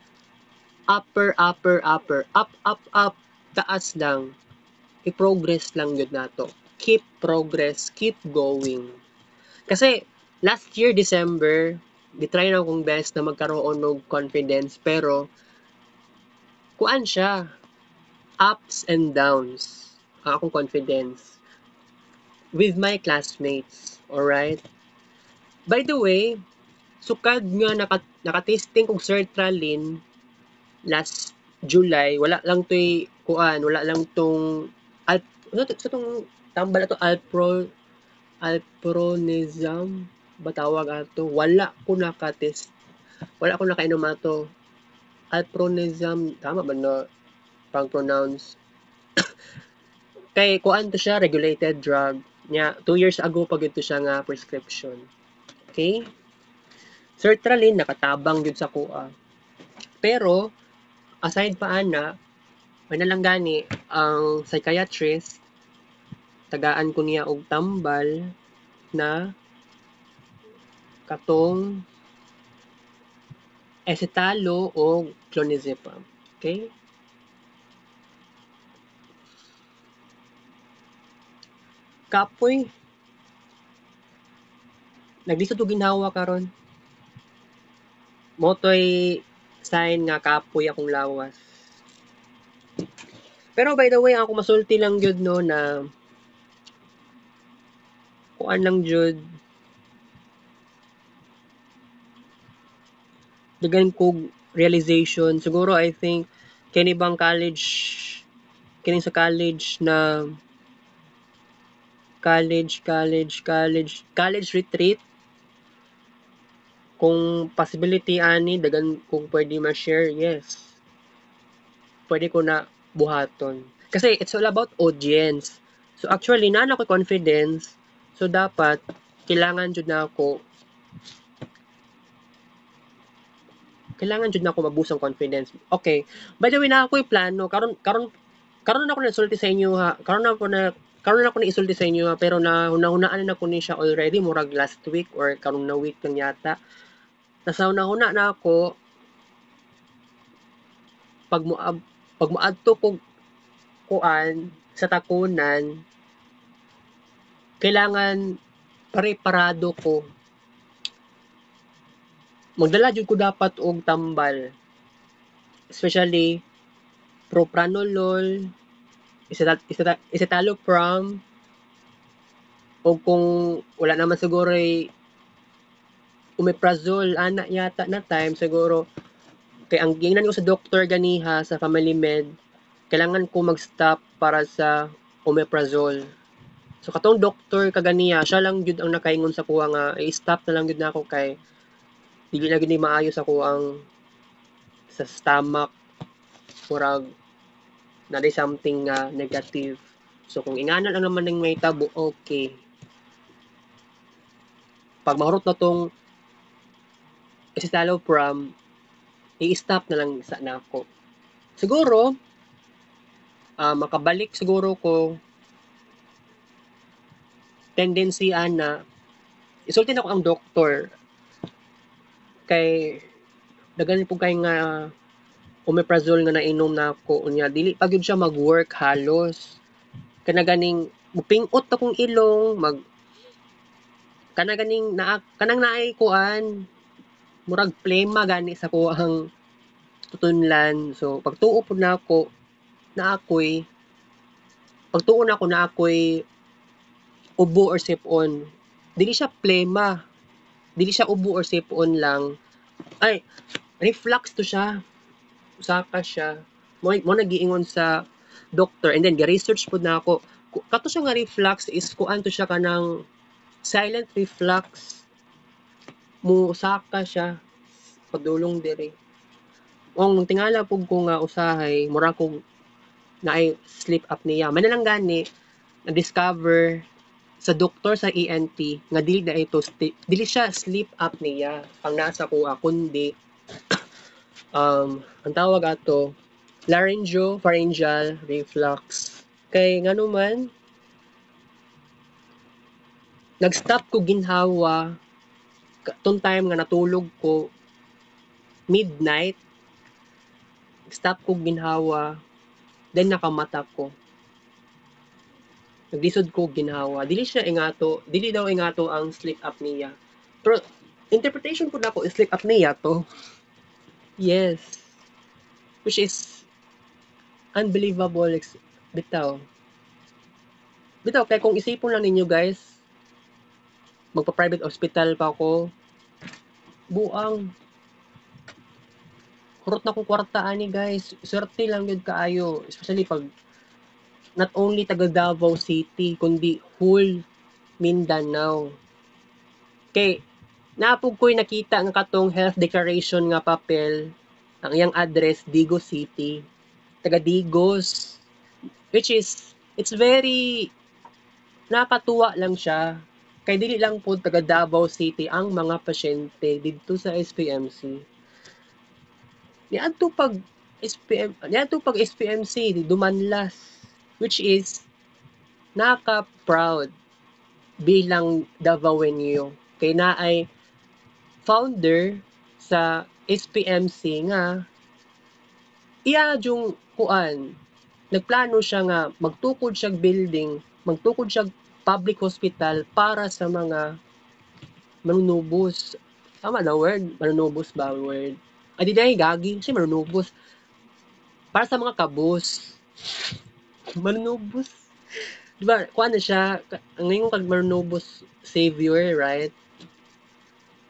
upper, up, taas lang. I-progress lang yun nato. Keep progress, keep going. Kasi, last year, December, di-try na akong best na magkaroon ng confidence, pero, kuan siya, ups and downs, ang akong confidence, with my classmates, alright? By the way, sukad nga naka-testing kong sertraline, last July, wala lang to'y kuan, wala lang tong ano to, sa tong tambal ato alpronism ba tawag ato, wala ko naka-test, wala ko nakainom ato. Alpronism, tama ba na pang pronounce? Kay kuan to siya, regulated drug nya 2 years ago pa gyud to siya nga prescription. Okay? Sertraline nakatabang gyud sa kuha. Pero aside pa ana, may nalang gani ang psychiatrist tagaan ko niya og tambal na katong esitalo o clonazepam. Okay? Kapoy, naglisod og ginhawa karon. Motoy sign nga kapoy akong lawas. Pero by the way, ako masulti lang gyud no na kuan lang jud dagan kog realization. Siguro I think kini bang college kini sa college na college retreat kung possibility ani dagan kung pwede ma-share, yes. Pwede ko na buhaton. Kasi it's all about audience. So actually na ako confidence. So dapat kailangan jud na ako maboost ang confidence. Okay. By the way, na ako plano karon ako nasulti sa inyo ha. Karon ako na isulti sa inyo ha, pero hunahunaan na ko ni siya already murag last week or karon na week lang yata. Nasauna na ako pag moadto ko kuan sa takunan kailangan preparado ko. Magdala jud ko dapat og tambal. Especially propranolol, escitalopram, o kung wala naman siguro omeprazole ana yata na time siguro kay ang gingnan ko sa doktor ganiha sa family med kailangan ko mag-stop para sa omeprazole. So katong doktor kaganiya siya lang jud ang nakaingon sa kuha nga i-stop na lang jud nako kay dili na gid maayo sa kuang sa stomach murag na something negative. So kung ingana lang naman ning may tabo, okay. Pag mahurot na tong escitalopram, i-stop na lang sa nako. Siguro, makabalik siguro ko tendency ana isulti na ko ang doktor kay daghan po kay nga omeprazole nga nainom nako unya dili pa gyud siya mag-work halos kanaganing mupingot akong ilong kanang naay kuan murag plema gani sa kuang tutunlan so pagtuo pud nako na ako'y ubo or sipon. Dili siya plema. Dili siya ubo or sipon lang. Ay, reflux to siya. Usaka siya. Mo nagiingon sa doctor and then ga-research pud na ako. Kato siya nga reflux is kuan to siya kanang silent reflux. Mo usaka siya padulong diri. Ang tingala pud ko nga usahay mura kog naay sleep apnea. Man lang gani na-discover sa doktor sa ENT nga dili siya sleep apnea ang nasa kuha kundi ang tawag ato laryngopharyngeal reflux. Kay ngano man nag-stop ko ginhawa tong time nga natulog ko midnight stop ko ginhawa then nakamata ko naglisod ko ginhawa. Dili daw ingato ang sleep apnea. Pero interpretation po nako is sleep apnea to. Yes. Which is unbelievable bitaw. Bitaw kay kung isipon lang ninyo guys, magpa-private hospital pa ako. Buang hurot na kong kwarta ani guys. Swerte lang gyud kaayo, especially pag not only taga Davao City kundi whole Mindanao. Kay napog ko'y nakita nga katong health declaration nga papel, ang iyang address Digos City, taga Digos, which is it's very nakakatuwa lang siya. Kay dili lang po taga Davao City ang mga pasyente didto sa SPMC. Niadto pag SPMC dumanlas, which is nakaka-proud bilang Davaoenyo kay naay founder sa SPMC nga iya yung kuan nagplano siya nga magtukod siya building, magtukod siya public hospital para sa mga manunubos. Tama na word? Manunubos ba word? Ay di dahil gagi, kasi manunubos. Para sa mga kabos. Manunubos. Diba, kuha na siya, ngayon kag manunubos savior, right?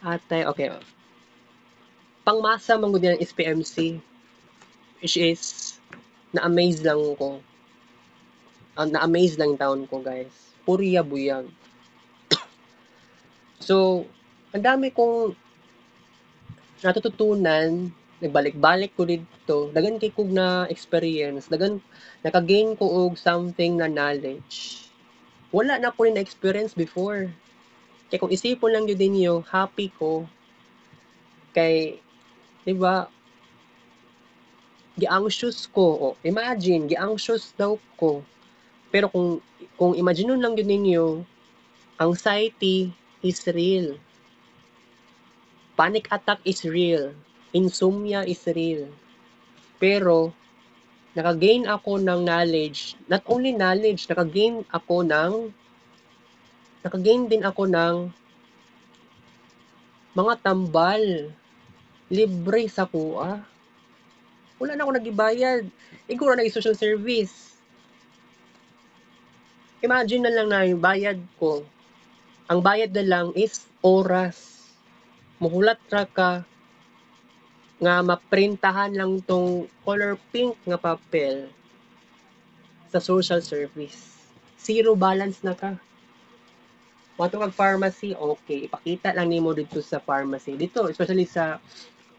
Ate, okay. Pangmasa man gud yan SPMC, which is na-amaze lang ko. Na-amaze lang taon ko, guys. Puriya buyag. So, ang dami kong natututunan, nagbalik-balik ko dito, dagan kay kog na experience, naka-gain ko og something na knowledge. Wala na ko na experience before. Kaya kung isipon lang yun ninyo, happy ko. Kay, di ba, gi-anxious ko. O, imagine, gi-anxious daw ko. Pero kung imagine lang yun ninyo, anxiety is real. Panic attack is real. Insomnia is real. Pero, naka-gain ako ng knowledge. Not only knowledge, naka-gain din ako ng mga tambal. Libre sa kuha. Wala na ako nagibayad. Iguro na social service. Imagine na lang na yung bayad ko. Ang bayad na lang is oras. Muhulat ra ka nga maprintahan lang tong color pink nga papel sa social service. Zero balance na ka. Mato kag pharmacy, okay. Ipakita lang nimo dito sa pharmacy. Dito, especially sa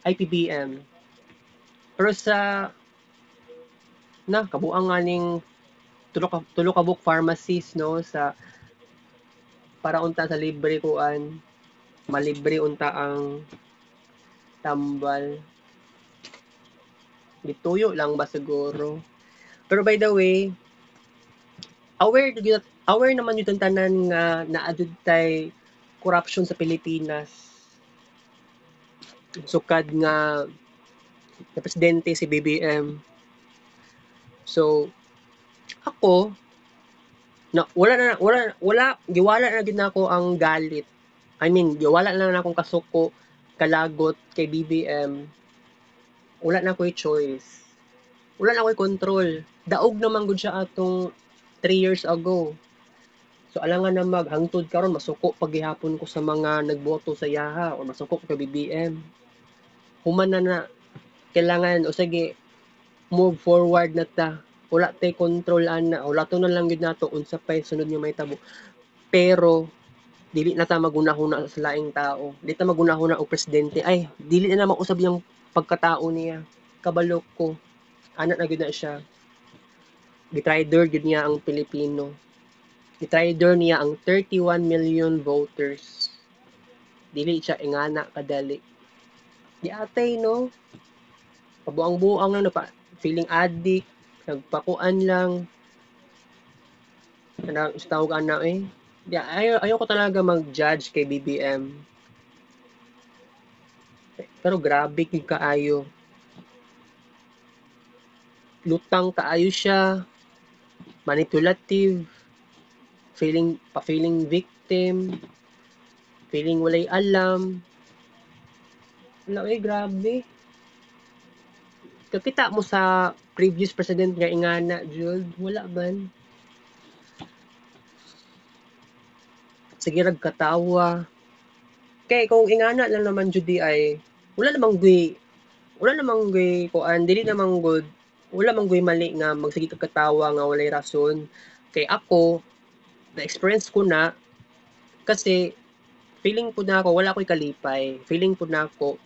IPBM. Pero sa kabuang nga ning tulo ka book pharmacies no sa para unta sa libre kuan malibre unta ang tambal. Gituyo lang ba siguro? Pero by the way, aware naman yung tanan nga naadud tay corruption sa Pilipinas. Sukad nga na presidente si BBM. So ako giwala na gid nako ang galit. I mean, giwala na akong kasuko kalagot kay BBM. Wala na ko'y choice. Wala na ko'y control. Daog naman gud siya atong 3 years ago. So alangan na maghangtod karon masuko paghihapon ko sa mga nagboto sa yaha o masuko ko kay BBM. Human na kailangan o sige move forward na ta. Wala tay control ana. Wala to na lang gid nato unsa pay sunod nga mahitabo. Pero dili na ta magunahuna sa laing tao. Dili ta magunahuna og presidente. Ay, dili na mausab yung pagkatao niya. Kabalo ko. Anak na gid na siya. Gitrider gid niya ang Pilipino. Gitrider niya ang 31 million voters. Dili siya ingana kadali. Di atay no. Pabuang-buang na pa feeling addict, nagpakuan lang. Ano tawag ana eh. Di ayaw ko talaga mag-judge kay BBM. Pero grabe kay kaayo. Lutang kaayo siya. Manipulative. Feeling victim. Feeling walay alam. Wala grabe. Kakita mo sa previous president nga ingana, Jules, wala man. Sige katawa. Kay kung ingana lang naman jud ay wala namang wala namang kuan dili namang good wala man mali nga magsige ka katawa nga walay rason. Kay ako na-experience ko na kasi feeling po na ako wala ko'y kalipay. Feeling po na ako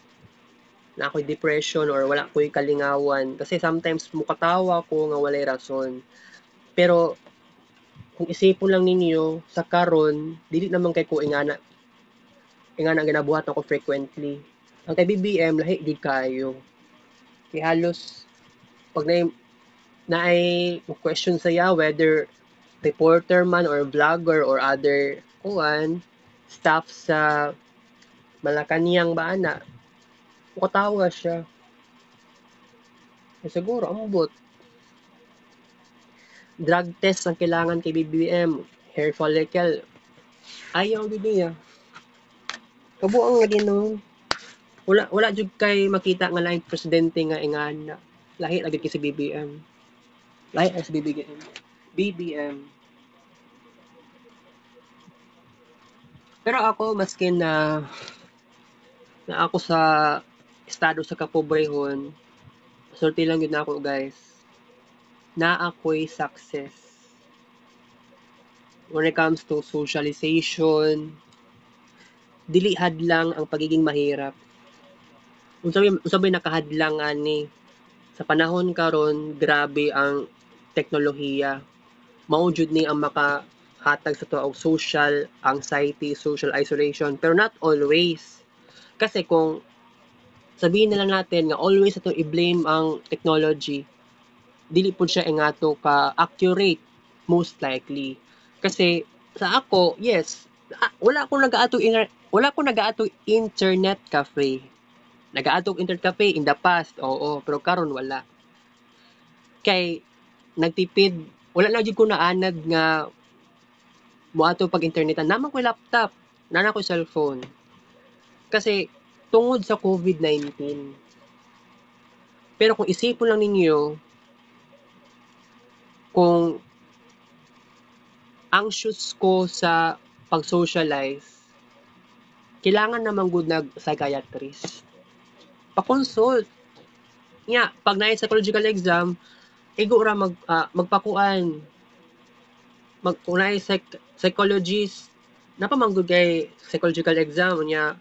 na ako'y depression or wala ko'y kalingawan kasi sometimes mukatawa ko nga walay rason. Pero kung isipon lang ninyo sa karon dili naman kay ko ingana ginabuhat ako frequently. Ang kay BBM lahi gid kayo. Kay halos 'pag naay question saya whether reporter man or vlogger or other kuan staff sa Malacanang ba ana, mukatawa siya. Eh, siguro ambot. Drug test ang kailangan kay BBM, hair follicle, ayaw gid niya. Kabuang nga ginon. Wala jud kay makita nga laing presidente nga ingana. Lahi ra gid kay si BBM. Lahi ra si BBM. BBM. Pero ako maskin na ako sa estado sa kapobrehon, sulti lang yun ako guys, na ako'y success. When it comes to socialization, dili hadlang ang pagiging mahirap. Unsabay nakahadlang ani sa panahon karon grabe ang teknolohiya. Mao jud ni ang makahatag sa to og social anxiety, social isolation, pero not always. Kasi kung sabihin na lang natin nga always ato i-blame ang technology, dili po siya ingato ka accurate most likely. Kasi sa ako, yes, wala ko nagaato internet cafe. Nagaato internet cafe in the past, oo, pero karon wala. Kay nagtipid, wala na jud ko naanad nga moato pag internetan. Naman ko laptop, nana ko cellphone. Kasi tungod sa COVID-19. Pero kung isipon lang ninyo, kung anxious ko sa pag-socialize, kailangan naman good nag-psychiatrist. Pa-consult. Nga, pag na psychological exam, igo ra magpakuan. Kung na psychologist, napamanggod kay psychological exam, nya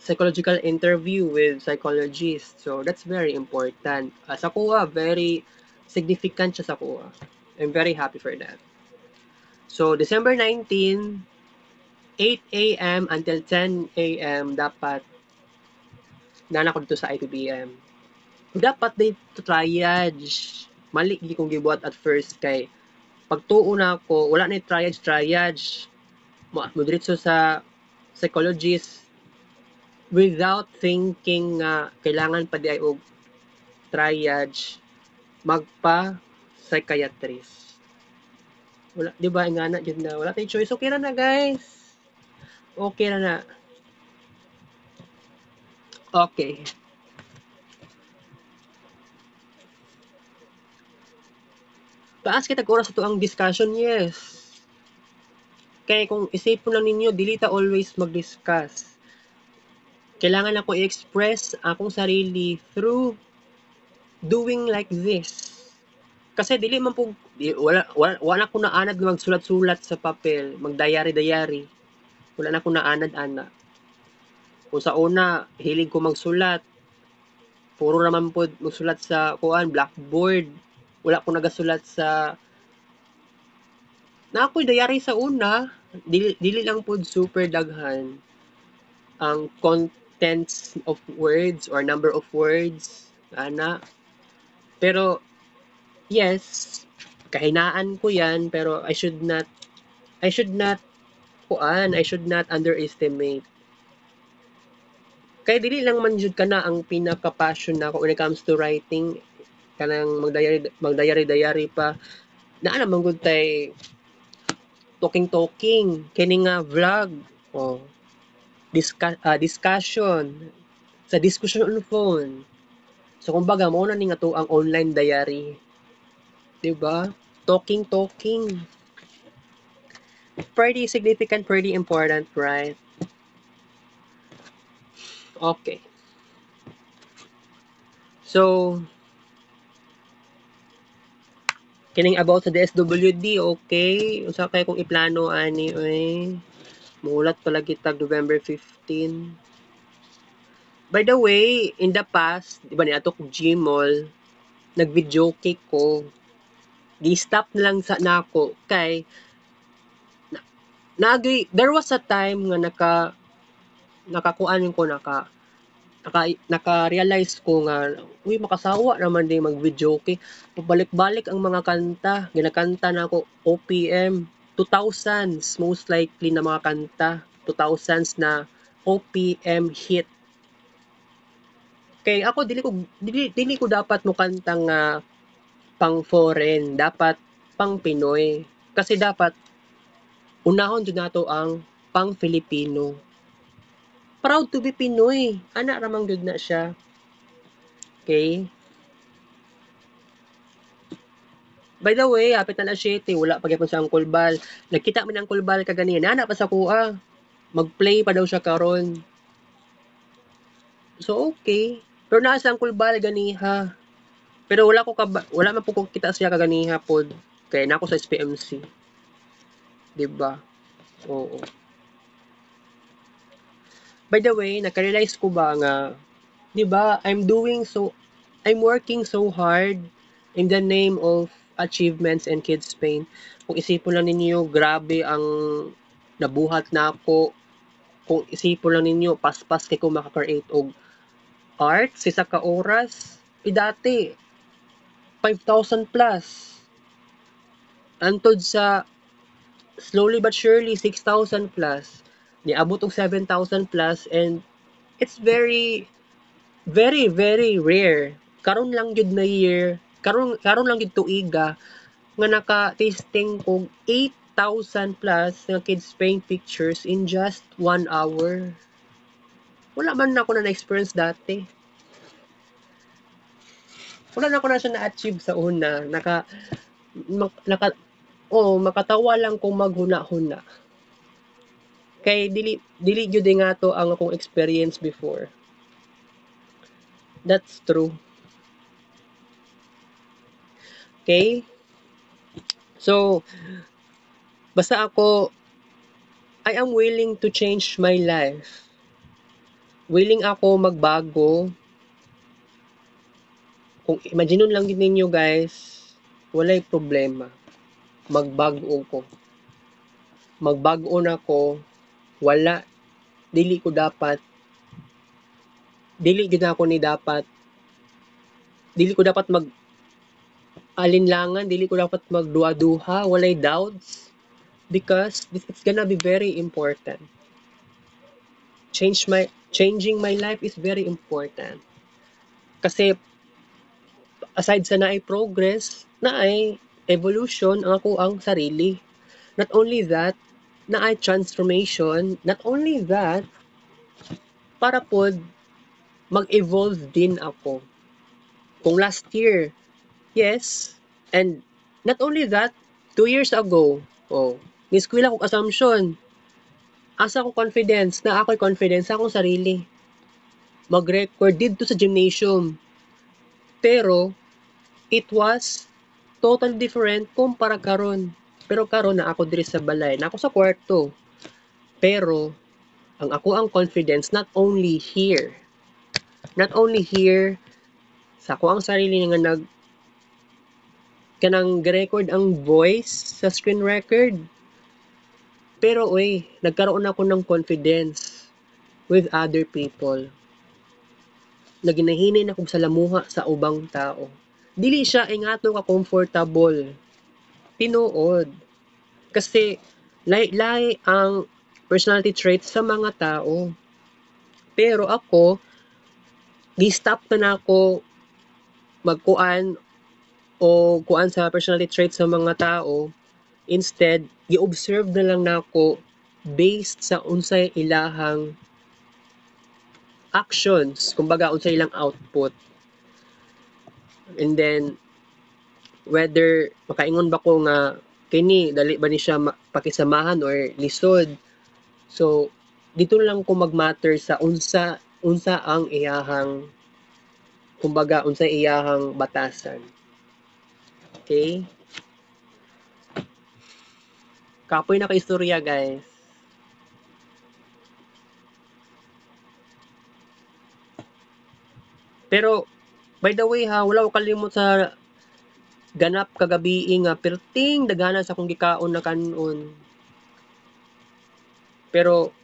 psychological interview with psychologist. So, that's very important. Sa kuha, very significant siya sa kuha. I'm very happy for that. So, December 19, 8 a.m. until 10 a.m. dapat nana ko dito sa IPBM. Dapat dito triage. Mali gi kong gibuhat at first kay pagtuo na ako, wala na triage. Mo diretso sa psychologist without thinking nga kailangan pa di ay og triage magpa psychiatrist. Wala, di ba ingana jud na wala tay choice. Okay na guys. Okay na. Okay. Taas kita oras ito ang discussion, yes. Kaya kung isipon lang ninyo, dili ta always mag-discuss. Kailangan ako i-express akong sarili through doing like this. Kasi dili man po, wala ko naanad nga magsulat-sulat sa papel, mag-diary-diary. Wala na ko naanad-ana. Kung sa una, hilig ko magsulat. Puro naman po magsulat sa blackboard. Wala ko nagasulat sa na ako'y diary sa una, dili lang po super daghan ang contents of words or number of words ana. Pero yes, kahinaan ko yan pero I should not I should not underestimate. Kaya dili lang man jud kana ang pinaka-passion nako when it comes to writing, kanang magdiary pa. Naa naman gud tay talking kini nga vlog oh discussion sa discussion on phone. So kumbaga mao na ni nga to ang online diary. 'Di ba? Talking. Pretty significant, pretty important, right? Okay. So kining about sa DSWD, okay, usa kay kung iplano ani mulat pala kitag November 15. By the way, in the past, di ba ni ato kong Gmall, nag-video cake ko. Gi-stop na lang sa nako kay there was a time nga nakakuan ko naka-realize ko nga uy makasawa naman din mag-video cake. Pabalik-balik ang mga kanta, ginakanta na ako OPM 2000s most likely na mga kanta, 2000s na OPM hit. Kay ako dili ko dapat mo kanta nga pang foreign, dapat pang Pinoy. Kasi dapat unahon jud nato ang pang Filipino. Proud to be Pinoy. Ana ramang jud na siya. Okay? By the way, hapit na 7, wala pa gyapon sa Uncle Bal. Nagkita man ang Uncle Bal kaganina, ana pa sa kuha. Mag-play pa daw siya karon. So okay. Pero naa sa Uncle Bal ganiha. Pero wala man po ko kita siya kaganiha pod. Kaya na ako sa SPMC. 'Di ba? Oo. By the way, naka-realize ko ba nga 'di ba, I'm working so hard in the name of achievements and Kids Pain. Kung isipon lang ninyo, grabe ang nabuhat na ako. Kung isipon lang ninyo, paspas kay ko maka-create og art sa isa ka oras. Dati 5,000 plus. Antod sa slowly but surely 6,000 plus. Niabot og 7,000 plus and it's very very very rare. Karon lang jud na year, karon lang jud tuiga nga naka-tasting kog 8,000 plus nga Kids Paint pictures in just 1 hour. Wala man ako na na-experience dati. Wala na ako na siya na-achieve sa una. Makatawa lang kung maghuna-huna. Kay dili jud nga to ang akong experience before. That's true. Okay? So, basta ako, I am willing to change my life. Willing ako magbago. Kung imagineon lang din ninyo guys, walay problema. Magbago ko. Magbago na ko. Wala. Dili ko dapat. Dili gid ako ni dapat. Dili ko dapat alinlangan. Dili ko dapat magduha-duha. Walay doubts. Because it's gonna be very important. Changing my life is very important. Kasi aside sa naay progress, naay evolution ang ako ang sarili. Not only that, naay transformation. Not only that, para pod mag-evolve din ako. Kung last year, yes, and not only that, 2 years ago, niskwila kong assumption. Asa akong confidence na ako'y confidence sa akong sarili. Mag-record dito sa gymnasium. Pero, it was totally different kumpara karon. Pero karon na ako diri sa balay, na ako sa kwarto. Pero, ang ako ang confidence not only here sa ako ang sarili nga kanang record ang voice sa screen record. Pero nagkaroon ako ng confidence with other people. Naginahinay na kong salamuha sa ubang tao. Dili siya ay nga ka comfortable. Tinuod. Kasi lahi ang personality traits sa mga tao. Pero ako, gi-stop na ako magkuan o kuan sa personality traits sa mga tao. Instead, gi-observe na lang nako based sa unsay ilahang actions, kumbaga unsay ilang output. And then whether makaingon ba ko nga kini dali ba ni siya pakisamahan or lisod. So dito lang ko mag-matter sa unsa ang iyahang kumbaga unsay iyahang batasan. Okay? Kapoy na kaistorya, guys. Pero by the way ha, wala ko kalimot sa ganap kagabi nga perting dagana sa akong gikaon na kanon. Pero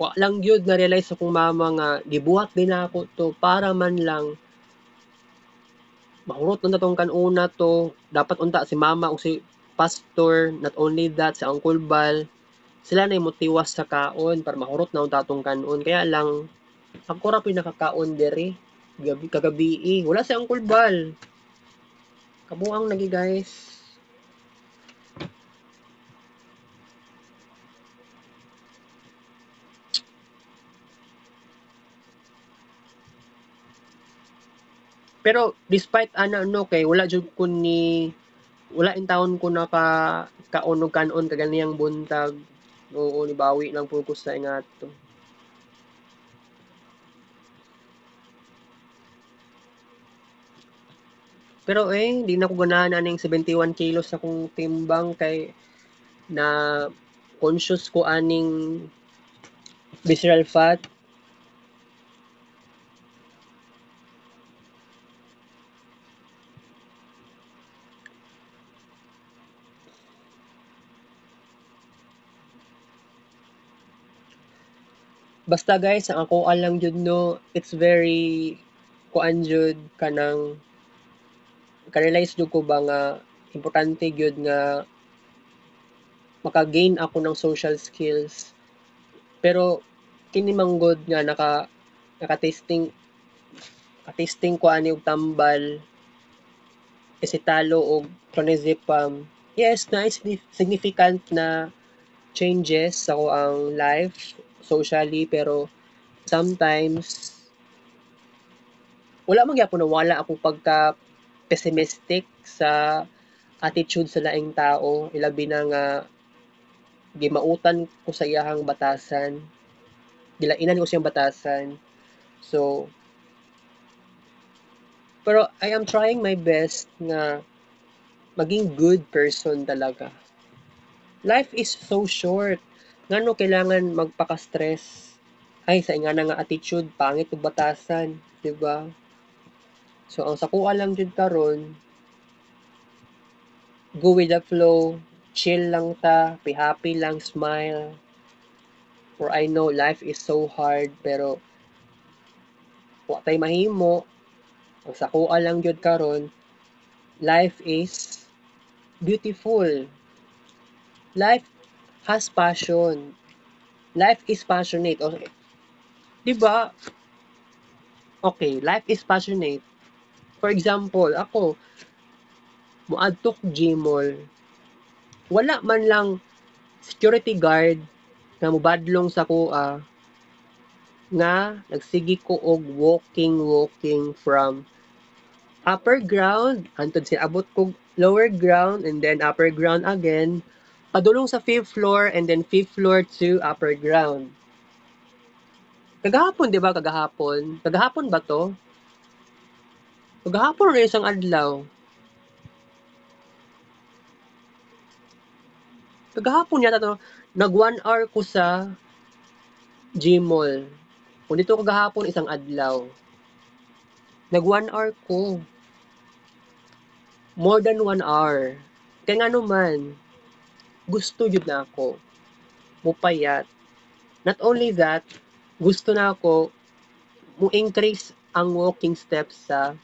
wa lang gyud na realize akong mama nga gibuhat din ako to para man lang mahurot na tong kanuna to. Dapat unta si mama o si pastor, not only that si Uncle Bal, sila na motiwas sa kaon para mahurot na unta tong kanon. Kaya lang ako ra pinakakaon diri kagabi. Wala si Uncle Bal. Kabuang lagi, guys. Pero despite ano kay wala jud ko ni wala in taon ko naka kaon og kanon kaganiyang buntag. Oo, nibawi lang pud ko sa ingato. Pero di na ko ganahan aning 71 kilos akong timbang kay na conscious ko aning visceral fat. Basta guys, ang ako alang jud no, it's very kuan jud kanang ka-realize jud ko ba nga importante gyud nga maka-gain ako ng social skills. Pero kini manggod nga naka-tasting ko ani og tambal isitalo og clonazepam. Yes, na significant na changes sa ko ang life socially pero sometimes wala man gyapon nawala ako pagka pessimistic sa attitude sa laing tao ilabi na nga gimautan ko sa iyahang batasan gilainan ko siyang batasan so pero I am trying my best nga maging good person talaga. Life is so short. Ngano kailangan magpaka-stress? Ay, sa ingana nga attitude, pangit og batasan, di ba? So, ang sakuha lang jud karon, go with the flow, chill lang ta, be happy lang, smile. For I know life is so hard, pero wa tay mahimo. Ang sakuha lang jud karon, life is beautiful. Life has passion. Life is passionate. Okay. Di ba? Okay, life is passionate. For example, ako, moadtok Gmall, wala man lang security guard na mobadlong sa kuha nga nagsigi ko og walking from upper ground hantod sa abot ko lower ground and then upper ground again padulong sa 5th floor and then 5th floor to upper ground. Kagahapon, di ba? Kagahapon ba to? Kagahapon na isang adlaw. Kagahapon yata to. Nag 1 hour ko sa Gmall. Kung dito kagahapon isang adlaw. Nag 1 hour ko. More than 1 hour. Kaya nga naman, gusto jud na ako. Mupayat. Not only that, gusto na ako mo increase ang walking steps sa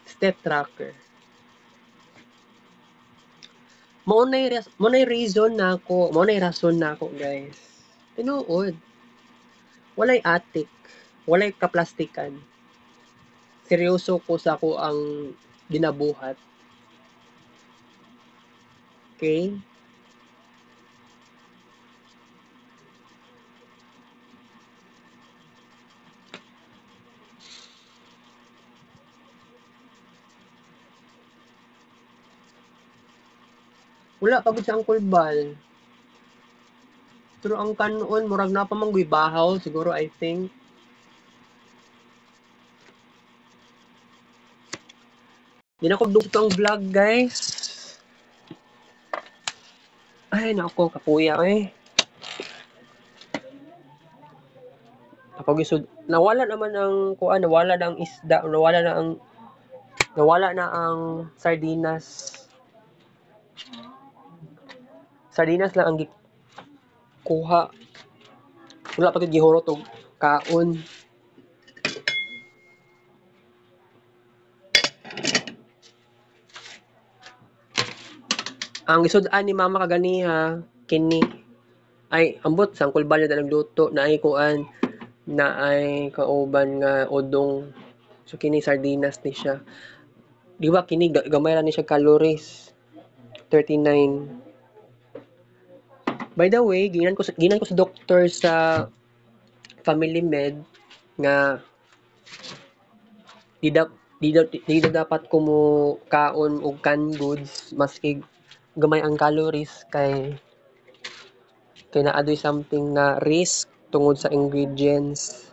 step tracker. Maunay reason na ako, maunay rason na ako, guys. Tinuod. Walay atik, walay kaplastikan. Seryoso ko sa ako ang ginabuhat. Okay? Wala pagod sa Uncle Bal. Pero ang kanon, murag na pa mangguy bahaw, siguro I think. Di na ko dugto ang vlog, guys. Ay, nako, kapuya eh. Kapag isod, nawala naman ang kuan, nawala na ang isda, nawala na ang sardinas. Sardinas lang ang gikuha. Wala pa gid gihurot og kaon. Ang isud-an ni mama kaganiha kini ay ambot sangkol balya na nagluto na ay kuan na ay kauban nga udong. So kini sardinas ni siya. Di ba kini gamay ra ni siya calories. 39. By the way, ginan ko sa doktor sa Family Med nga di dapat ko mo kaon og canned goods maski gamay ang calories kay naadoy something na risk tungod sa ingredients.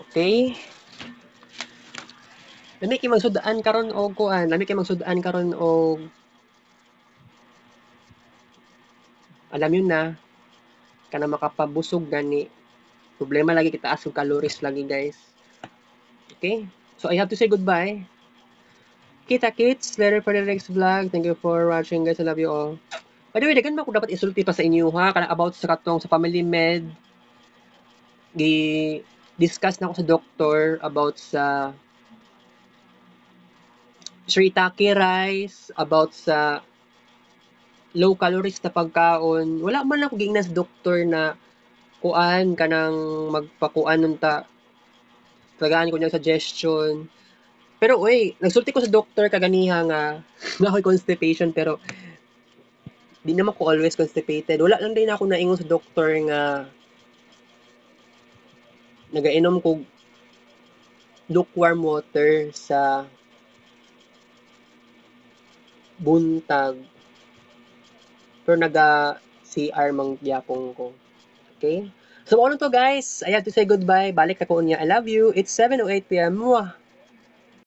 Okay? Lami kay magsud-an karon og kuan, lami kay magsud-an karon og alam yun na kana makapabusog gani. Problema lagi kita asog calories lagi, guys. Okay? So I have to say goodbye. Kita kits later for the next vlog. Thank you for watching, guys. I love you all. By the way, dagan ba ko dapat isulti pa sa inyo ha kana about sa katong sa Family Med. Discuss na ako sa doktor about sa shiitake rice, about sa low calories na pagkaon. Wala man ako giingnan sa doktor na kuan kanang magpakuan nunta tagaan ko niyang suggestion. Pero uy, nagsulti ko sa doktor kaganiha nga nga ako'y constipation pero di naman ko always constipated. Wala lang din ako naingon sa doktor nga nagainom ko lukewarm water sa buntag pero naga CR mang gyapon ko. Okay? So ano to guys, I have to say goodbye. Balik ako niya. I love you. It's 7:08 p.m. Mwah!